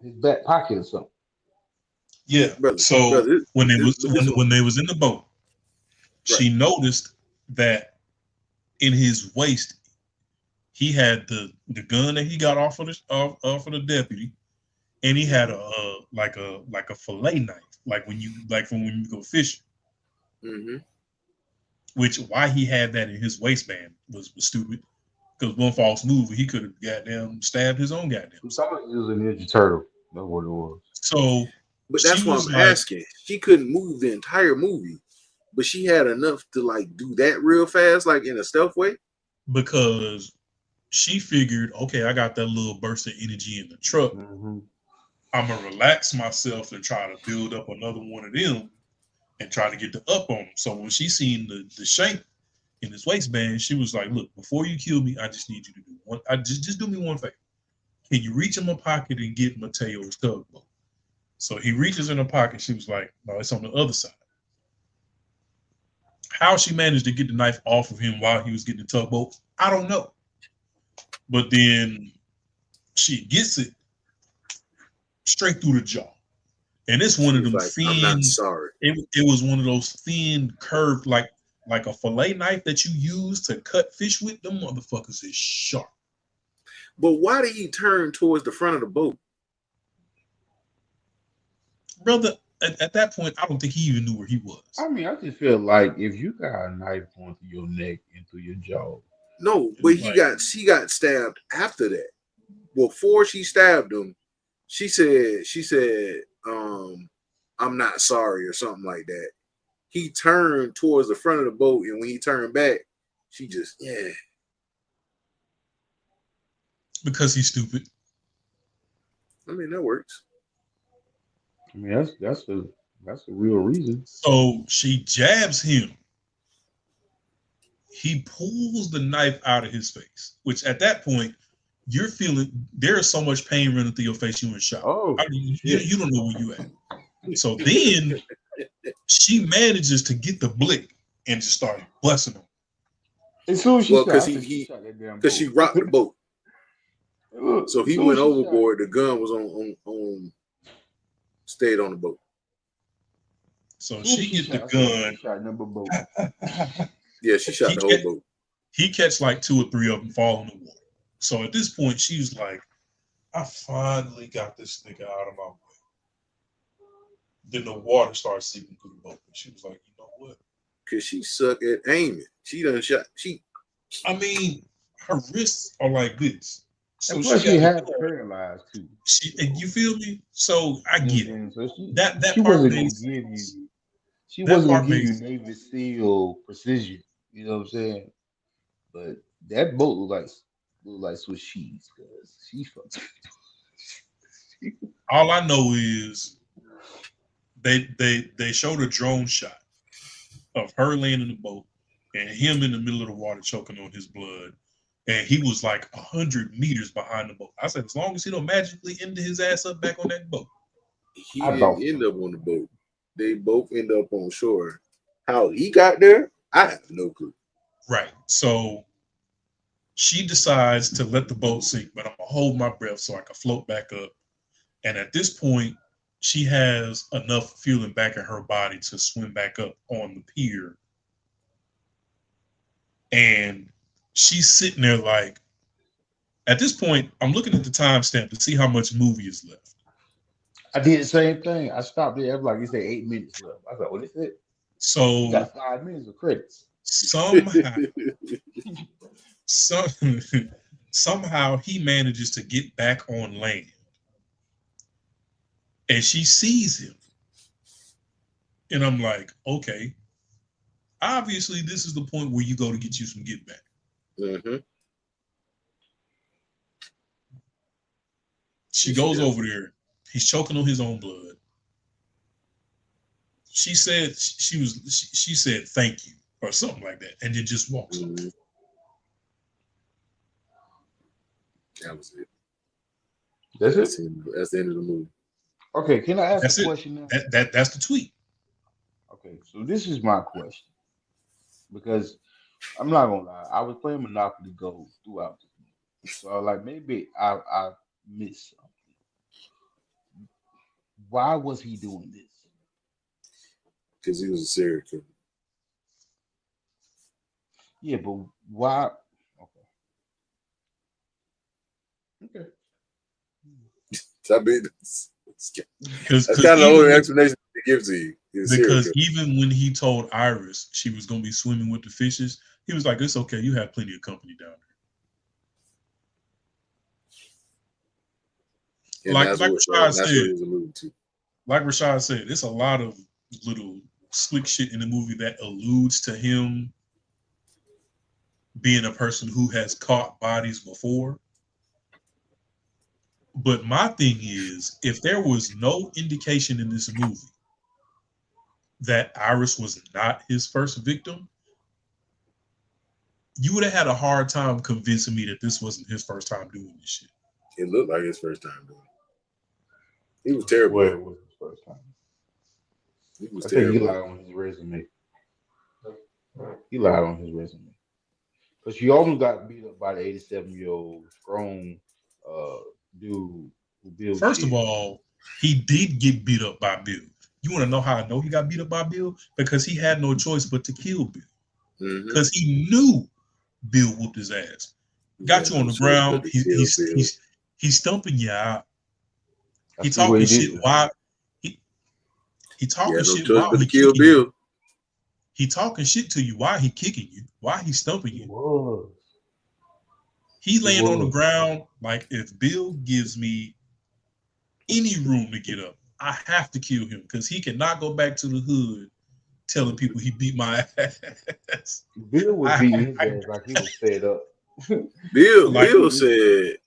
his back pocket or something. Yeah. Brother, So brother, when they was this when they was in the boat, she noticed that in his waist he had the gun that he got off of the deputy, and he had a like a fillet knife, like when you go fishing. Mm-hmm. Which why he had that in his waistband was stupid. Because one false move, he could have goddamn stabbed his own goddamn. Somebody was a Ninja Turtle. That's what it was. So, but that's she what was I'm like, asking. She couldn't move the entire movie, but she had enough to like do that real fast, like in a stealth way. Because she figured, okay, I got that little burst of energy in the truck. Mm-hmm. I'm gonna relax myself and try to build up another one of them and try to get the up on him. So when she seen the shank in his waistband, she was like, "Look, before you kill me, I just need you to do one. I just do me one favor. Can you reach in my pocket and get Mateo's tugboat?" So he reaches in her pocket. She was like, "No, it's on the other side." How she managed to get the knife off of him while he was getting the tugboat, I don't know. But then she gets it straight through the jaw. And it's one of them like, thin. I'm not sorry. It was one of those thin, curved, like a fillet knife that you use to cut fish with. Them motherfuckers is sharp. But why did he turn towards the front of the boat? Brother, at that point, I don't think he even knew where he was. I mean, I just feel like if you got a knife going through your neck and through your jaw. No, but he got stabbed after that. Before she stabbed him, she said, I'm not sorry or something like that. He turned towards the front of the boat, and when he turned back, she just Because he's stupid. I mean, that works. I mean, that's the real reason. So she jabs him. He pulls the knife out of his face, which at that point, you're feeling there is so much pain running through your face, you in shock. Oh, I mean, you don't know where you at. So then she manages to get the blick and just start busting him. As soon as she because she rocked the boat. So he went overboard. The gun was on stayed on the boat. So she get the gun. Shot number boat. Yeah, she shot the whole boat. He catch like 2 or 3 of them fall in the water. So at this point, she was like, I finally got this nigga out of my way. Then the water started seeping through the boat. And she was like, you know what? Because she sucked at aiming. She done shot. I mean, her wrists are like this. So and plus she had paralyzed too. You feel me? So I get it. So that she part wasn't makes gonna give you. sense. She wasn't gonna give you Navy SEAL precision. You know what I'm saying? But that boat looked like Swiss cheese because she fucked. All I know is they showed a drone shot of her laying in the boat and him in the middle of the water choking on his blood. And he was like 100 meters behind the boat. I said, as long as he don't magically end his ass up back on that boat. He didn't end up on the boat. They both end up on shore. How he got there, I have no clue. Right. So she decides to let the boat sink, but I'm going to hold my breath so I can float back up. And at this point, she has enough feeling back in her body to swim back up on the pier. And she's sitting there like, at this point, I'm looking at the timestamp to see how much movie is left. I did the same thing. I stopped there. Like you said, 8 minutes left. I was like, what is it? So you got 5 minutes of credits. Somehow he manages to get back on land. And she sees him. And I'm like, okay. Obviously, this is the point where you go to get you some get back. Mm-hmm. She Yes, she goes does. over there. He's choking on his own blood. She said she said thank you or something like that, and then just walks off. Mhm. That was it. That's That's it. it. That's the end of the movie. Okay, can I ask That's a it. question now? That's the tweet. Okay, so this is my question because I'm not gonna lie, I was playing Monopoly Go throughout the movie, so I was like maybe I missed something. Why was he doing this? Because he was a serial killer. Yeah, but why? Okay, okay. So I mean, Because that's kind of the only even explanation they give to you. He's a serial because killer. even when he told Iris she was gonna be swimming with the fishes, he was like, "It's okay. You have plenty of company down there." And Like Rashad that's what said, he was alluding to. like Rashad said, it's a lot of little slick shit in the movie that alludes to him being a person who has caught bodies before. But my thing is, if there was no indication in this movie that Iris was not his first victim, you would have had a hard time convincing me that this wasn't his first time doing this shit. It looked like his first time doing it. He was I terrible. swear it was his first time. He was I think he terrible. lied on his resume. He lied on his resume because she almost got beat up by the 87-year-old strong dude who built First shit. of all, he did get beat up by Bill. You want to know how I know he got beat up by Bill? Because he had no choice but to kill Bill. Mhm. Because he knew Bill whooped his ass. Got you on the ground. He's stumping you out. I He see what talking he shit did. while he He talking had no shit choice while but to he kill kicking you. Bill. He talking shit to you while he kicking you, while he stumping He you. was. He laying on the was. ground like, if Bill gives me any room to get up, I have to kill him because he cannot go back to the hood telling people he beat my ass. Bill was I- beating his I- ass like he was fed up. Bill Like- said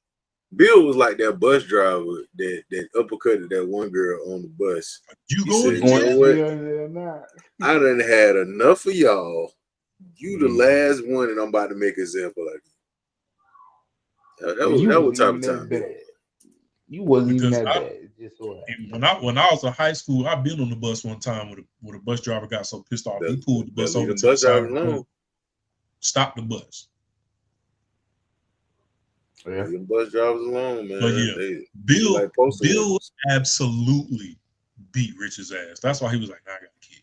Bill was like that bus driver that uppercutted that one girl on the bus. You He going said, to "You know jail? what? Yeah, nah. I done had enough of y'all. You the Mhm. last one, and I'm about to make an example of you." That was You that wasn't was type even of that time. Bill. bad. You wasn't even Because that I- bad. It just so happened. When I was in high school, I've been on the bus one time with a bus driver got so pissed off, he pulled the bus Leave over them to the bus side drivers of the road, alone. stopped the bus. Yeah. Leave them bus drivers alone, man. But yeah, They Bill like postal Bill workers. absolutely beat Rich's ass. That's why he was like, "Now I got to kill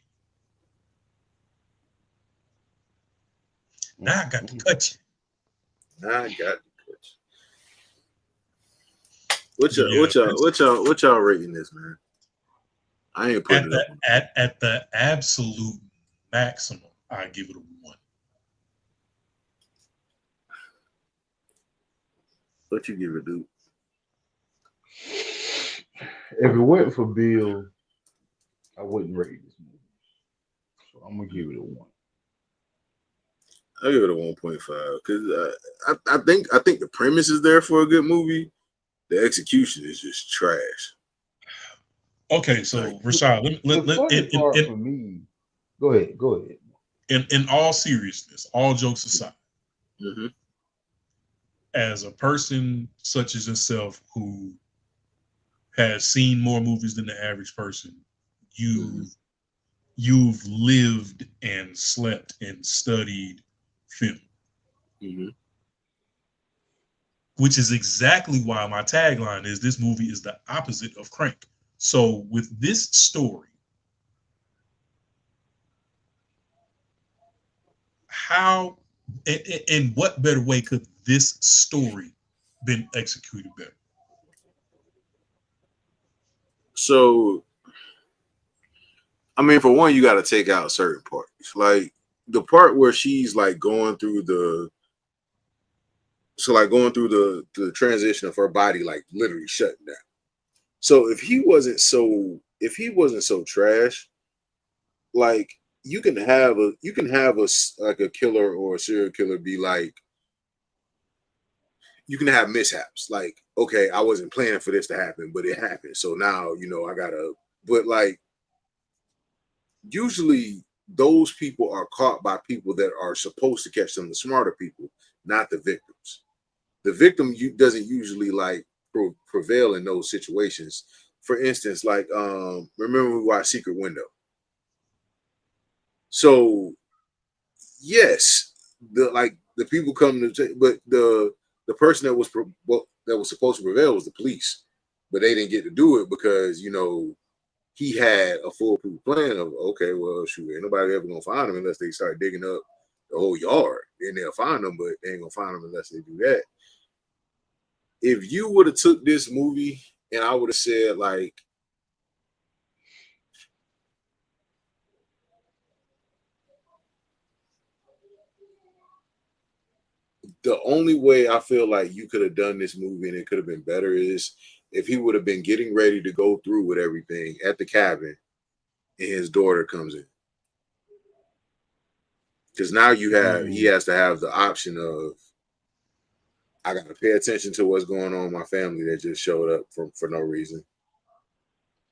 you. Now I got to cut you." I got the pitch. What Yeah, y'all rating this, man? I ain't putting At it the up. at the absolute maximum, I give it a 1. What you give it, dude? If it wasn't for Bill, I wouldn't rate this movie. So I'm gonna give it a 1. I give it a 1.5 because I think the premise is there for a good movie. The execution is just trash. Okay, so Rashad, The funny part for me. Go ahead. in all seriousness, all jokes aside, Mm-hmm. as a person such as yourself who has seen more movies than the average person, you've lived and slept and studied film, Mm-hmm. which is exactly why my tagline is this movie is the opposite of Crank. So with this story, how in what better way could this story been executed better? So, I mean, for one, you got to take out certain parts, like the part where she's like going through the transition of her body, like literally shutting down. So if he wasn't so trash, like you can have a like a killer or a serial killer be like, you can have mishaps. Like, okay, I wasn't planning for this to happen, but it happened. So now, I gotta, but like, usually those people are caught by people that are supposed to catch them, the smarter people, not the victims. The victim doesn't usually like prevail in those situations. For instance, like, remember we watched Secret Window. So yes, the people come to, but the person that was supposed to prevail was the police, but they didn't get to do it because he had a foolproof plan of, okay, well, shoot, ain't nobody ever gonna find him unless they start digging up the whole yard. Then they'll find them, but they ain't gonna find them unless they do that. If you would have took this movie and I would have said, like, the only way I feel like you could have done this movie and it could have been better is if he would have been getting ready to go through with everything at the cabin and his daughter comes in. Because now he has to have the option of, I got to pay attention to what's going on in my family that just showed up for no reason.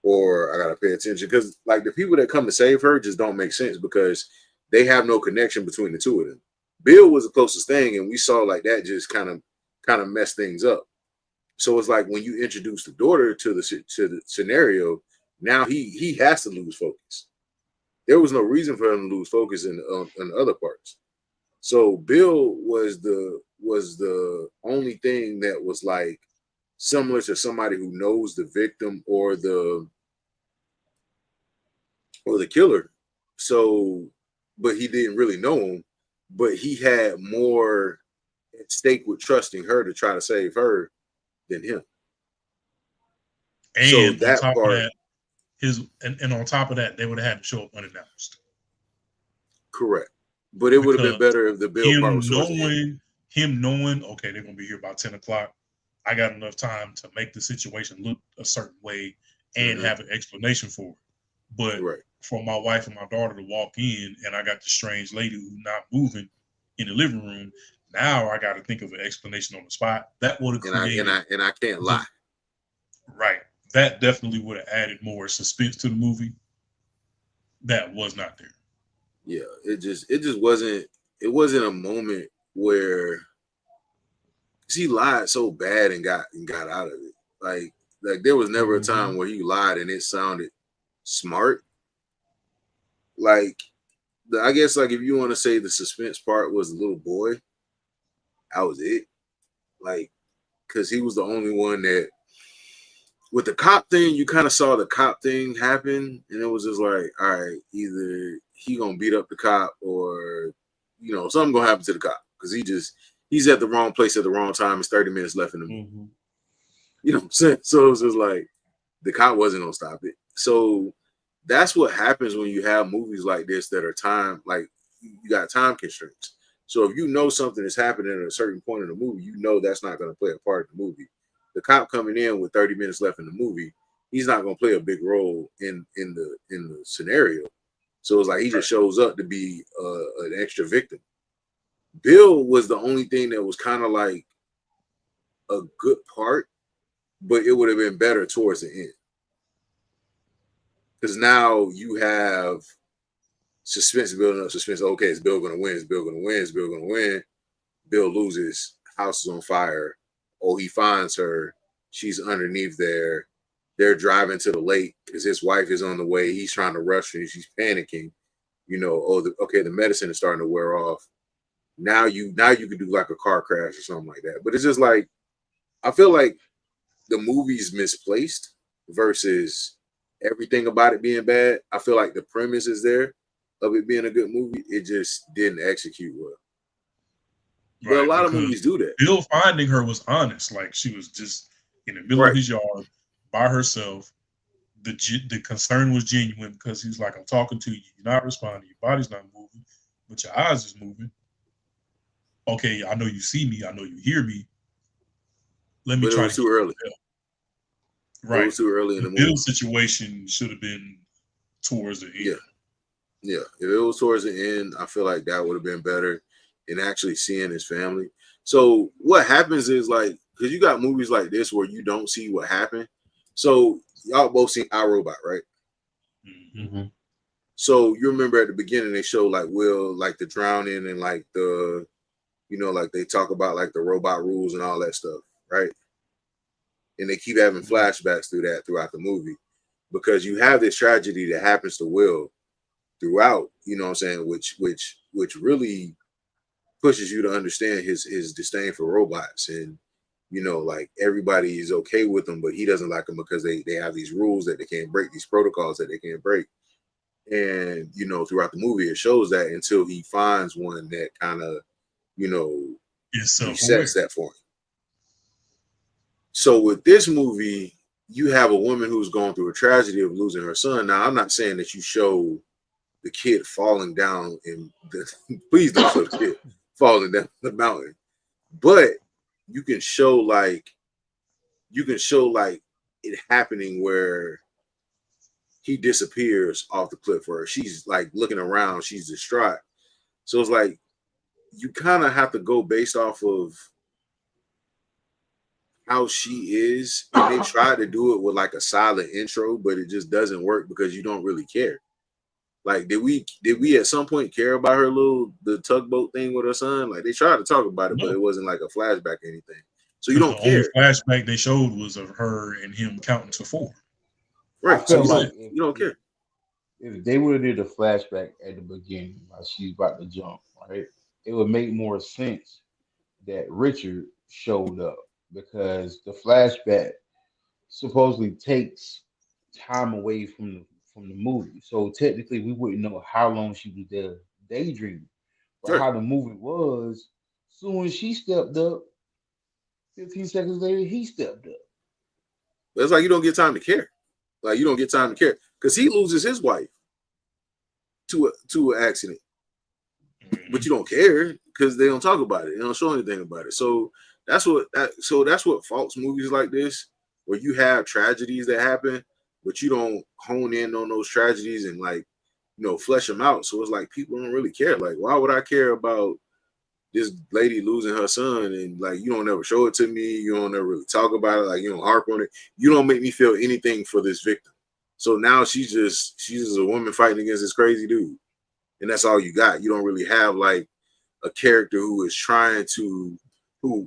Or I got to pay attention because like the people that come to save her just don't make sense because they have no connection between the two of them. Bill was the closest thing, and we saw like that just kind of mess things up. So it's like when you introduce the daughter to the scenario, now he has to lose focus. There was no reason for him to lose focus in other parts. So Bill was the only thing that was like similar to somebody who knows the victim or the killer. So, but he didn't really know him. But he had more at stake with trusting her to try to save her than him. And so on that top part, of that, and on top of that, they would have had to show up unannounced. Correct. But it would have been better if the Bill part was him knowing, okay, they're gonna be here by 10 o'clock. I got enough time to make the situation look a certain way and have an explanation for it. But for my wife and my daughter to walk in and I got the strange lady who's not moving in the living room, now I got to think of an explanation on the spot. That would have created, and I can't lie. Right. That definitely would have added more suspense to the movie. That was not there. Yeah, it just wasn't. It wasn't a moment where he lied so bad and got out of it. Like there was never a time where he lied and it sounded smart. Like I guess like if you want to say the suspense part was the little boy, that was it. Like because he was the only one that with the cop thing, you kind of saw the cop thing happen, and it was just like, all right, either he gonna beat up the cop or something gonna happen to the cop because he's at the wrong place at the wrong time. It's 30 minutes left in the movie. You know what I'm saying? So it was just like the cop wasn't gonna stop it. So that's what happens when you have movies like this that are time, like you got time constraints. So if you know something is happening at a certain point in the movie, that's not going to play a part in the movie. The cop coming in with 30 minutes left in the movie, he's not going to play a big role in the scenario. So it's like he just shows up to be an extra victim. Bill was the only thing that was kind of like a good part, but it would have been better towards the end. Because now you have suspense building up, suspense. Okay, is Bill going to win? Is Bill going to win? Is Bill going to win? Bill loses. House is on fire. Oh, he finds her. She's underneath there. They're driving to the lake because his wife is on the way. He's trying to rush her. She's panicking. The medicine is starting to wear off. Now you could do like a car crash or something like that. But it's just like, I feel like the movie's misplaced versus everything about it being bad. I feel like the premise is there of it being a good movie. It just didn't execute well. But a lot of movies do that. Bill finding her was honest. Like she was just in the middle of his yard by herself. The concern was genuine because he's like, I'm talking to you. You're not responding. Your body's not moving, but your eyes is moving. Okay, I know you see me. I know you hear me. Let me try. It was too early. Right. It was too early in the Bill movie. situation should have been towards the end. Yeah. If it was towards the end, I feel like that would have been better. and actually seeing his family. So what happens is like, because you got movies like this where you don't see what happened. So y'all both seen iRobot, right? Mhm. So you remember at the beginning they show like Will, like the drowning and like the, like they talk about like the robot rules and all that stuff, right? And they keep having flashbacks through that throughout the movie because you have this tragedy that happens to Will throughout, you know what I'm saying, which really pushes you to understand his disdain for robots. And like everybody is okay with them, but he doesn't like them because they have these rules that they can't break, these protocols that they can't break. And throughout the movie it shows that until he finds one that kind of It's self-aware. resets that for him. So with this movie, you have a woman who's going through a tragedy of losing her son. Now, I'm not saying that you show the kid falling down and please don't show the kid falling down the mountain, but you can show like it happening where he disappears off the cliff, where she's like looking around, she's distraught. So it's like you kind of have to go based off of how she is, and they try to do it with like a silent intro, but it just doesn't work because you don't really care. Like, did we at some point care about the tugboat thing with her son? Like, they tried to talk about it, but No. it wasn't like a flashback or anything. So you Because don't the only care, flashback they showed was of her and him counting to 4. right? I So felt like you don't care. if they would have did a flashback at the beginning, while she's about to jump, right, it would make more sense that Richard showed up because the flashback supposedly takes time away from the movie. So technically, we wouldn't know how long she was there daydreaming. But Right. how the movie was, soon as she stepped up, 15 seconds later, he stepped up. But it's like you don't get time to care. Like, you don't get time to care because he loses his wife to an accident, but you don't care because they don't talk about it. They don't show anything about it. So that's what faults movies like this, where you have tragedies that happen, but you don't hone in on those tragedies and like flesh them out. So it's like people don't really care. Like, why would I care about this lady losing her son and like you don't ever show it to me, you don't ever really talk about it, like you don't harp on it, you don't make me feel anything for this victim. So now she's just a woman fighting against this crazy dude, and that's all you got. You don't really have like a character who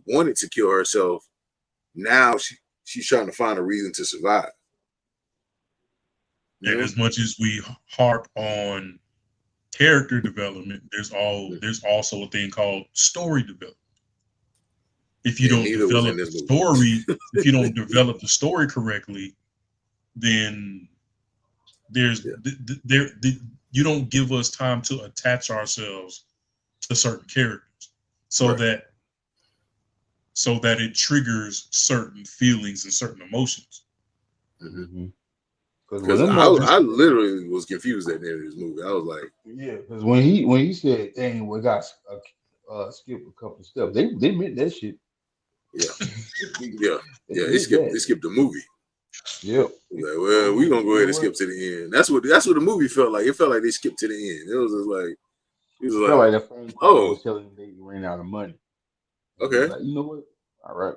wanted to kill herself. Now she's trying to find a reason to survive. And as much as we harp on character development, there's also a thing called story development. If you don't develop the story, if you don't develop the story correctly, then you don't give us time to attach ourselves to certain characters, so that it triggers certain feelings and certain emotions. Because I literally was confused at the end of this movie. I was like, yeah, because when he said, "Dang, we got skip a couple of steps," they meant that shit. Yeah, They skipped the movie. Yep. Like, well, we gonna go ahead and skip to the end. That's what the movie felt like. It felt like they skipped to the end. It was just like, felt like the phone call was telling them they ran out of money. Okay. Like, you know what? All right.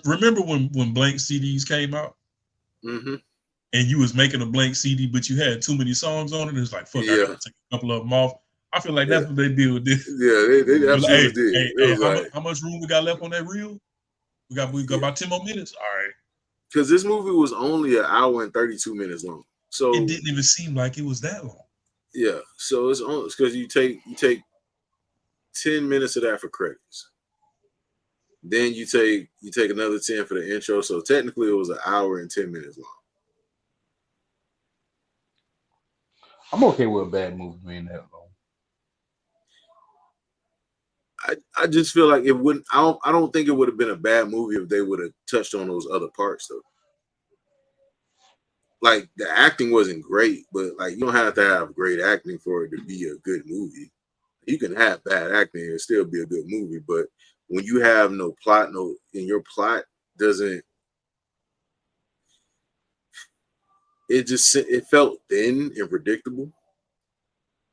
Remember when blank CDs came out? Mm-hmm. And you was making a blank CD, but you had too many songs on it. It's like, fuck, I gotta take a couple of them off. I feel like that's what they did with this. Yeah, they absolutely did. Hey, how much room we got left on that reel? We got about 10 more minutes. All right. Because this movie was only an hour and 32 minutes long. So it didn't even seem like it was that long. Yeah. So it's because you take 10 minutes of that for credits. Then you take another 10 for the intro. So technically it was an hour and 10 minutes long. I'm okay with a bad movie being that long. I just feel like it wouldn't. I don't think it would have been a bad movie if they would have touched on those other parts though. Like, the acting wasn't great, but like you don't have to have great acting for it to be a good movie. You can have bad acting and still be a good movie, but when you have no plot, and your plot doesn't, it felt thin and predictable.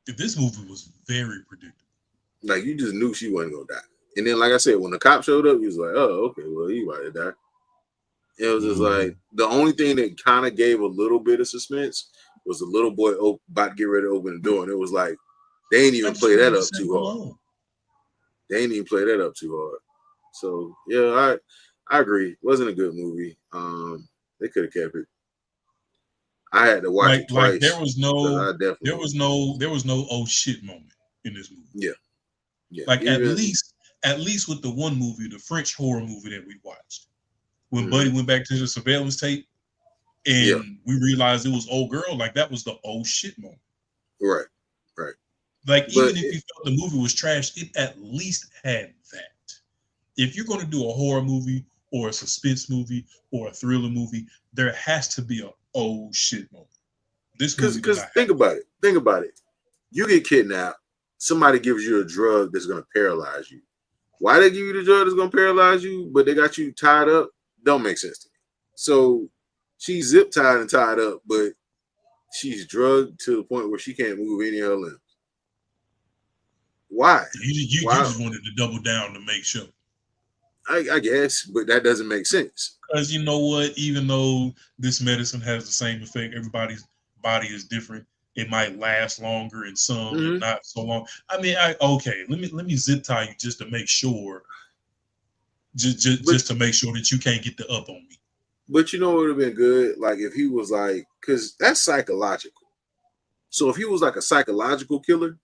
This movie was very predictable. Like you just knew she wasn't gonna die. And then, like I said, when the cop showed up, he was like, "Oh, okay, well, he about to die." It was just like the only thing that kind of gave a little bit of suspense was the little boy about to get ready to open the door, and it was like they ain't even play that up too hard. They ain't even play that up too hard. So yeah, I agree. It wasn't a good movie. They could have kept it. I had to watch it twice. Like there was no oh shit moment in this movie. Yeah. Like at least with the one movie, the French horror movie that we watched, when Buddy went back to the surveillance tape and we realized it was old girl, like that was the oh shit moment. Right. Like even if you felt the movie was trash, it at least had that. If you're going to do a horror movie or a suspense movie or a thriller movie, there has to be a oh shit moment. This movie because think about it. You get kidnapped. Somebody gives you a drug that's going to paralyze you. Why they give you the drug that's going to paralyze you, but they got you tied up? Don't make sense to me. So she's zip tied and tied up, but she's drugged to the point where she can't move any of her limbs. Why? You just wanted to double down to make sure. I guess, but that doesn't make sense. Because you know what? Even though this medicine has the same effect, everybody's body is different. It might last longer in some and not so long. I mean, let me zip tie you just to make sure. Just to make sure that you can't get the up on me. But you know what would have been good? Like if he was like, because that's psychological. So if he was like a psychological killer,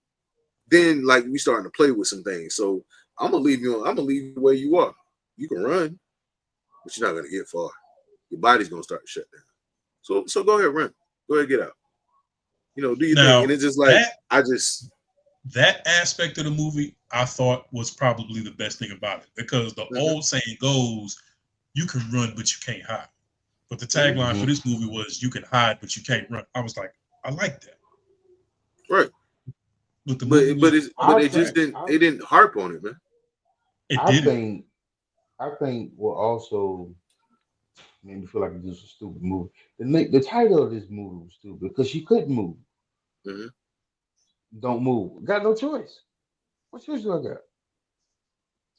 then like we starting to play with some things. So I'm gonna leave you where you are. You can run, but you're not gonna get far. Your body's gonna start to shut down. So go ahead, run. Go ahead, get out. You know, do you think? And it's just like that aspect of the movie I thought was probably the best thing about it, because the old saying goes, you can run but you can't hide. But the tagline for this movie was you can hide but you can't run. I was like, I like that. Right. But it didn't harp on it, man. I think what also made me feel like this was a stupid movie. The title of this movie was stupid because she couldn't move. Don't move. Got no choice. What choice do I got?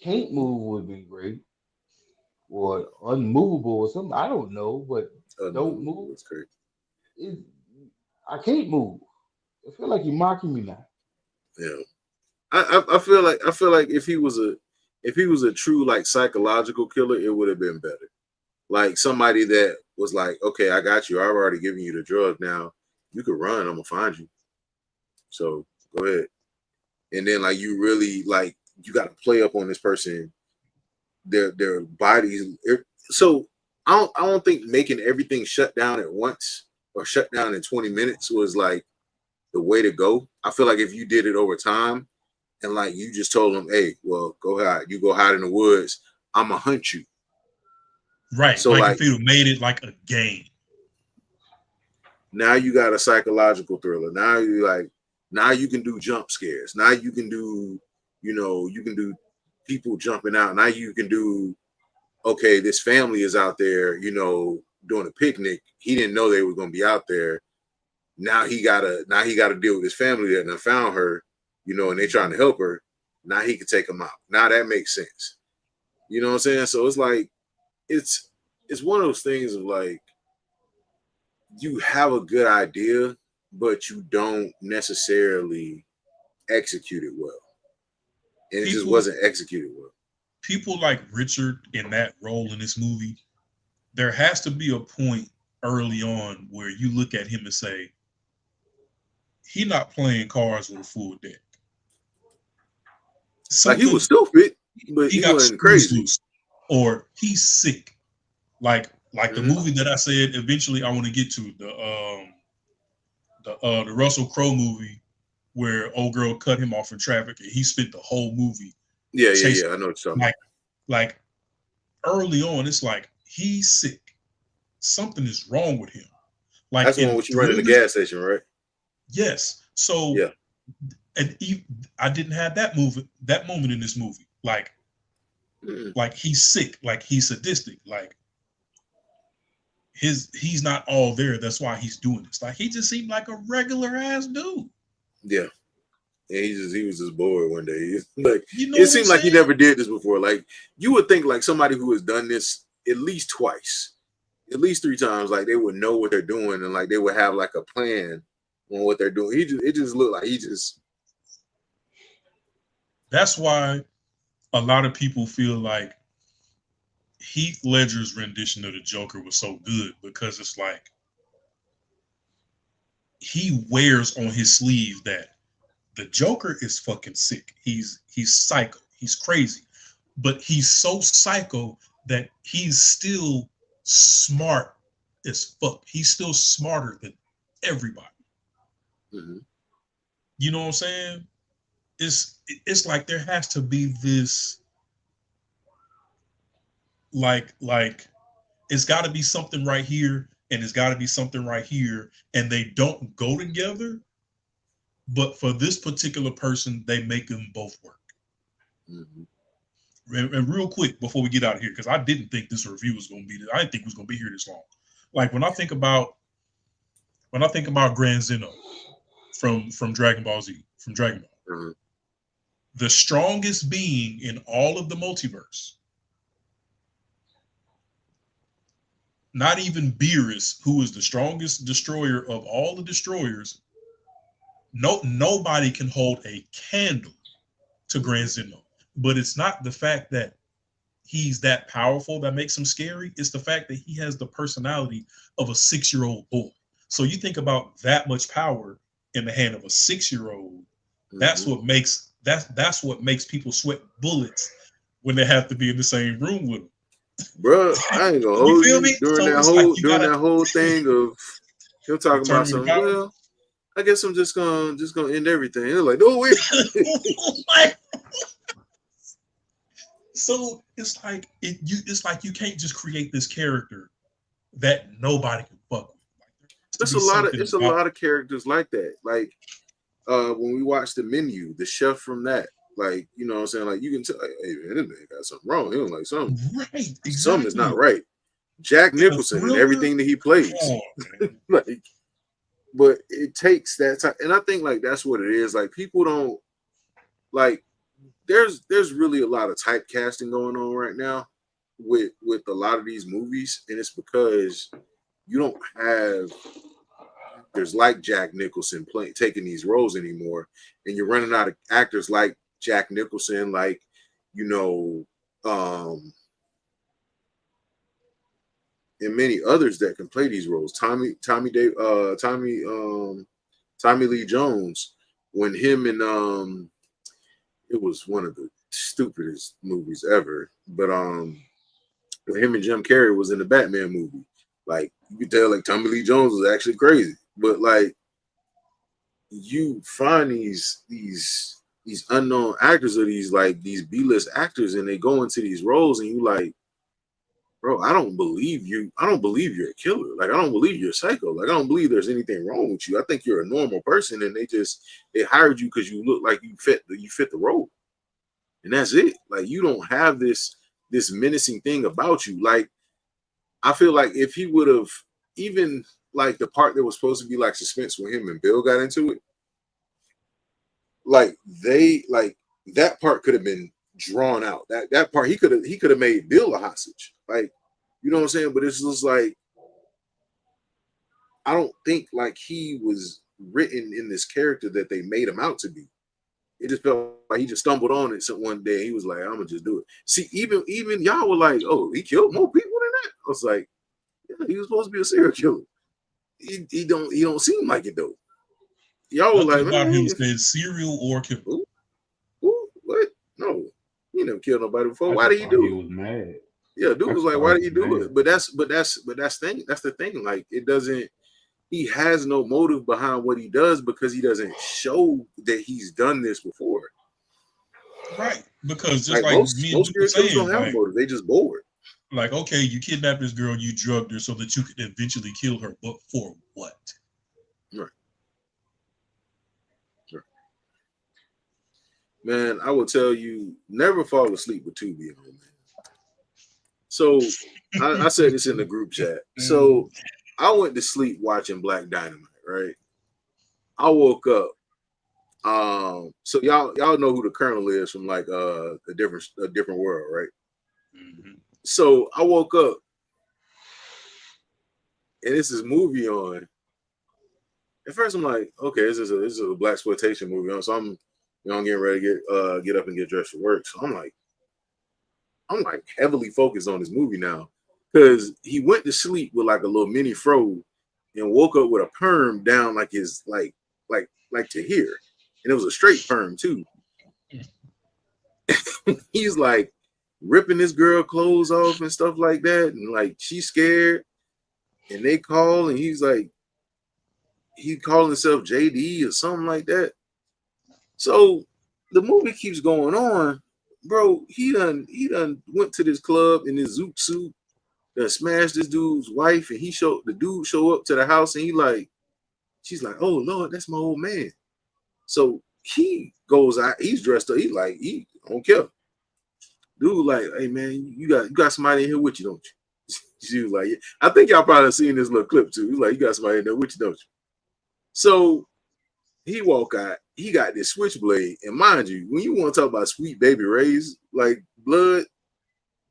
Can't move would have been great. Or unmovable or something. I don't know, but don't move. That's crazy. I can't move. I feel like you're mocking me now. Yeah. I feel like if he was a true like psychological killer, it would have been better. Like somebody that was like, okay, I got you. I've already given you the drug. Now you can run. I'm gonna find you. So go ahead. And then like you really like you got to play up on this person, their bodies. So I don't think making everything shut down at once or shut down in 20 minutes was like the way to go. I feel like if you did it over time and like you just told them, hey, well, go hide. You go hide in the woods. I'm gonna hunt you. Right. So like if you'd have made it like a game. Now you got a psychological thriller. Now you can do jump scares. Now you can do, you can do people jumping out. Now you can do, okay, this family is out there, doing a picnic. He didn't know they were going to be out there. Now he gotta deal with his family that found her, and they trying to help her. Now he can take them out. Now that makes sense. You know what I'm saying? So it's like, it's one of those things of like, you have a good idea, but you don't necessarily execute it well. And it just wasn't executed well. People like Richard in that role in this movie, there has to be a point early on where you look at him and say, he's not playing cards with a full deck. Like he was stupid, but he wasn't crazy. Loose, or he's sick. Like the movie that I said eventually I want to get to, the Russell Crowe movie where old girl cut him off in traffic and he spent the whole movie. Yeah. I know what you're talking about. Like early on, it's like he's sick. Something is wrong with him. Like that's the one with you running the gas station, right? Yes. So yeah. And I didn't have that moment in this movie. Like he's sick, like he's sadistic, like he's not all there. That's why he's doing this. Like he just seemed like a regular ass dude. Yeah. And he was just bored one day. Like You know it what seemed I'm like he saying? never did this before. Like you would think like somebody who has done this at least twice, at least 3 times, like they would know what they're doing and like they would have like a plan on what they're doing. It just looked like he just That's why a lot of people feel like Heath Ledger's rendition of the Joker was so good because it's like he wears on his sleeve that the Joker is fucking sick. He's psycho. He's crazy. But he's so psycho that he's still smart as fuck. He's still smarter than everybody. mhm. You know what I'm saying? It's like there has to be this like it's got to be something right here and it's got to be something right here and they don't go together, but for this particular person they make them both work. Mhm. And real quick before we get out of here, because I didn't think this review was going to be I didn't think it was going to be here this long. Like when I think about Grand Zeno from Dragon Ball Z, from Dragon Ball, Mhm. the strongest being in all of the multiverse, not even Beerus, who is the strongest destroyer of all the destroyers, nobody can hold a candle to Grand Zeno. But it's not the fact that he's that powerful that makes him scary. It's the fact that he has the personality of a 6-year-old boy. So you think about that much power in the hand of a 6-year-old. That's Mhm. that's what makes people sweat bullets when they have to be in the same room with him. Bruh, I ain't gonna You hold feel you me? So it's like you during gotta that whole thing of him talking about determine the something. power. Well, I guess I'm just gonna end everything. They're like, no wait. Like, so it's like it's like you can't just create this character that nobody can fuck with. Like, there has to be something It's a about lot of characters like that. Like when we watched the menu, the chef from that, like, you know what I'm saying? Like you can tell, like, hey man, this man got something wrong. He don't like something. right, Something is exactly. not right. Jack In a Nicholson and thriller, everything that he plays. come on, man. Like, but it takes that time. And I think like that's what it is. Like people don't like there's really a lot of typecasting going on right now with a lot of these movies, and it's because you don't have actors like Jack Nicholson taking these roles anymore, and you're running out of actors like Jack Nicholson, like you know, and many others that can play these roles. Tommy Lee Jones, when him and it was one of the stupidest movies ever, but when him and Jim Carrey was in the Batman movie, like you could tell like Tommy Lee Jones was actually crazy, but like you find these unknown actors or these B-list actors and they go into these roles and you like, bro, I don't believe you. I don't believe you're a killer. Like I don't believe you're a psycho. Like I don't believe there's anything wrong with you. I think you're a normal person and they hired you because you look like you fit the role. And that's it. Like you don't have this menacing thing about you. Like I feel like if he would have even like the part that was supposed to be like suspense when him and Bill got into it, like that part could have been drawn out. That part he could have made Bill a hostage. Like, you know what I'm saying? But it's just like I don't think like he was written in this character that they made him out to be. It just felt like he just stumbled on it one day. He was like, "I'm gonna just do it." See, even y'all were like, "Oh, he killed more people than that." I was like, "Yeah, he was supposed to be a serial killer. He don't seem like it though." Y'all were Nothing like, about him "Man, said serial or killer. who? What? No, he never killed nobody before. I Why did just he thought do he it?" was mad. Yeah, dude I was just like, thought "Why he did he was do mad. it?" But that's the thing. Like it doesn't. He has no motive behind what he does because he doesn't show that he's done this before. Right. Because just Like like me and most Luke were serial killers saying, don't have a motive. They just bored. okay, you kidnapped this girl, you drugged her so that you could eventually kill her, but for what? Right. Man, I will tell you, never fall asleep with Tubi on, man. So I said this in the group chat. So I went to sleep watching Black Dynamite, right? I woke up So y'all know who the Colonel is from like a different world, right? Mhm. So I woke up and it's this movie on. At first, I'm like, okay, this is a black exploitation movie on. So I'm getting ready to get up and get dressed for work. So I'm like heavily focused on this movie now because he went to sleep with like a little mini fro and woke up with a perm down like his like to here, and it was a straight perm too. He's like ripping this girl clothes off and stuff like that, and like she's scared, and they call, and he's like, he called himself JD or something like that. So the movie keeps going on, bro. He done went to this club in his zoot suit, done smashed this dude's wife, and the dude show up to the house, and she's like, oh Lord, that's my old man. So he goes out, he's dressed up, he don't care. Dude, like, hey man, you got somebody in here with you, don't you? She was like, yeah. I think y'all probably seen this little clip too. He's like, you got somebody in there with you, don't you? So he walk out, he got this switchblade, and mind you, when you want to talk about Sweet Baby Ray's like blood,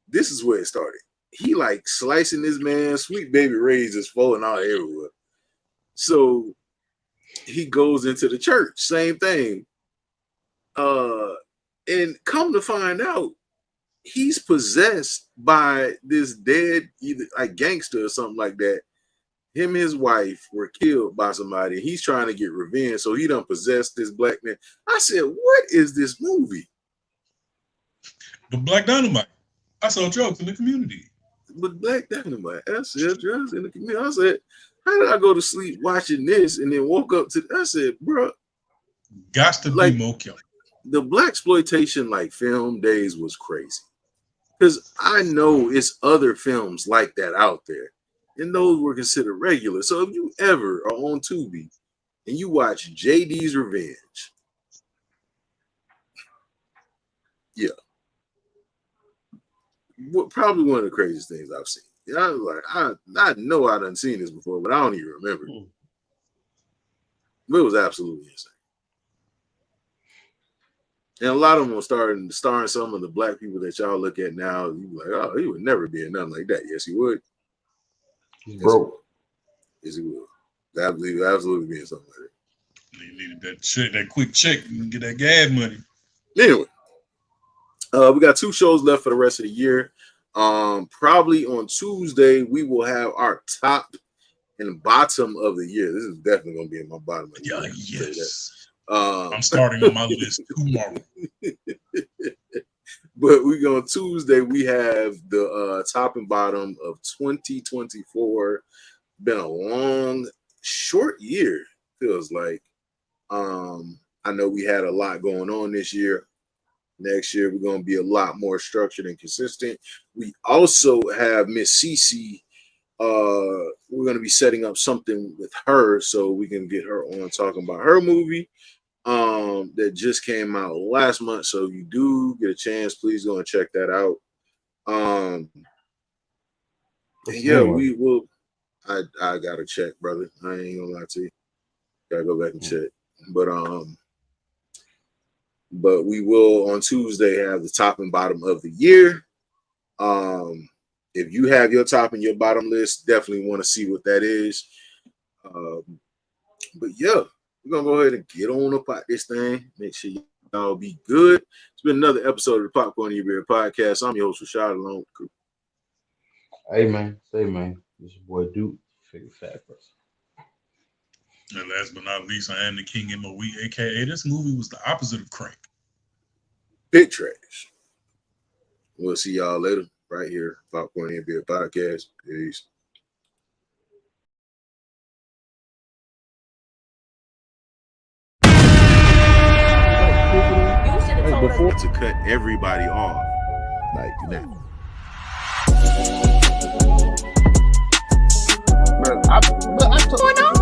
this is where it started. He like slicing this man, Sweet Baby Ray's is falling out everywhere. So he goes into the church, same thing. And come to find out, he's possessed by this dead, either like gangster or something like that. Him and his wife were killed by somebody. He's trying to get revenge, so he done possessed this black man. I said, what is this movie? The Black Dynamite. I saw jokes in the community. But Black Dynamite, I said, drugs in the community. I said, how did I go to sleep watching this and then woke up to? I said, bro, Got to like, be more killer. the black exploitation like film days was crazy, because I know it's other films like that out there, and those were considered regular. So if you ever are on Tubi and you watch JD's Revenge, yeah, probably one of the craziest things I've seen. Yeah, I was like, I know I done seen this before, but I don't even remember. But it was absolutely insane. And a lot of them are starring some of the black people that y'all look at now. You be like, oh, he would never be in nothing like that. Yes, he would. Bro. Yes, he would. Absolutely be in something like that. They needed that quick check and get that gas money. Anyway, we got 2 shows left for the rest of the year. Probably on Tuesday, we will have our top and bottom of the year. This is definitely going to be in my bottom of the year. Yes. I'm starting on my list tomorrow. But we go on Tuesday. We have the top and bottom of 2024. Been a long, short year, feels like. I know we had a lot going on this year. Next year, we're going to be a lot more structured and consistent. We also have Miss Cece. We're going to be setting up something with her so we can get her on talking about her movie that just came out last month. So if you do get a chance, please go and check that out. Yeah, we will. I gotta check, brother. I ain't gonna lie to you. Gotta go back and check. But we will on Tuesday have the top and bottom of the year. If you have your top and your bottom list, definitely want to see what that is. But yeah, we're gonna go ahead and get on up at this thing. Make sure y'all be good. It's been another episode of the Popcorn in Your Beer podcast. I'm your host, Rashad, along with the crew. Hey man, say man, this your boy Duke, Figure Fat Person. And last but not least, I am the King MOE, aka this movie was the opposite of Crank. Big trash. We'll see y'all later, right here, Popcorn in Your Beer podcast. Peace. Before to cut everybody off like that. Bro, I told Going on?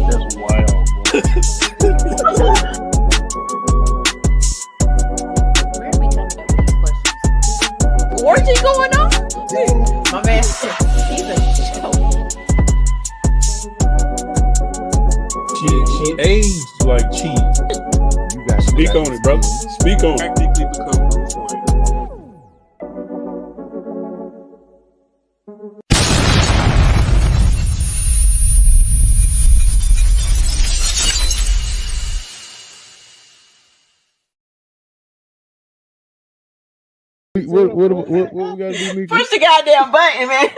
That's wild, bro. Where are we coming up with these questions? Orgy going on? My man. She aged like cheese. You got Speak on it, brother. Speak on it. Practically become Bruce Wayne. What we gotta do, Mika? Push the goddamn button, man.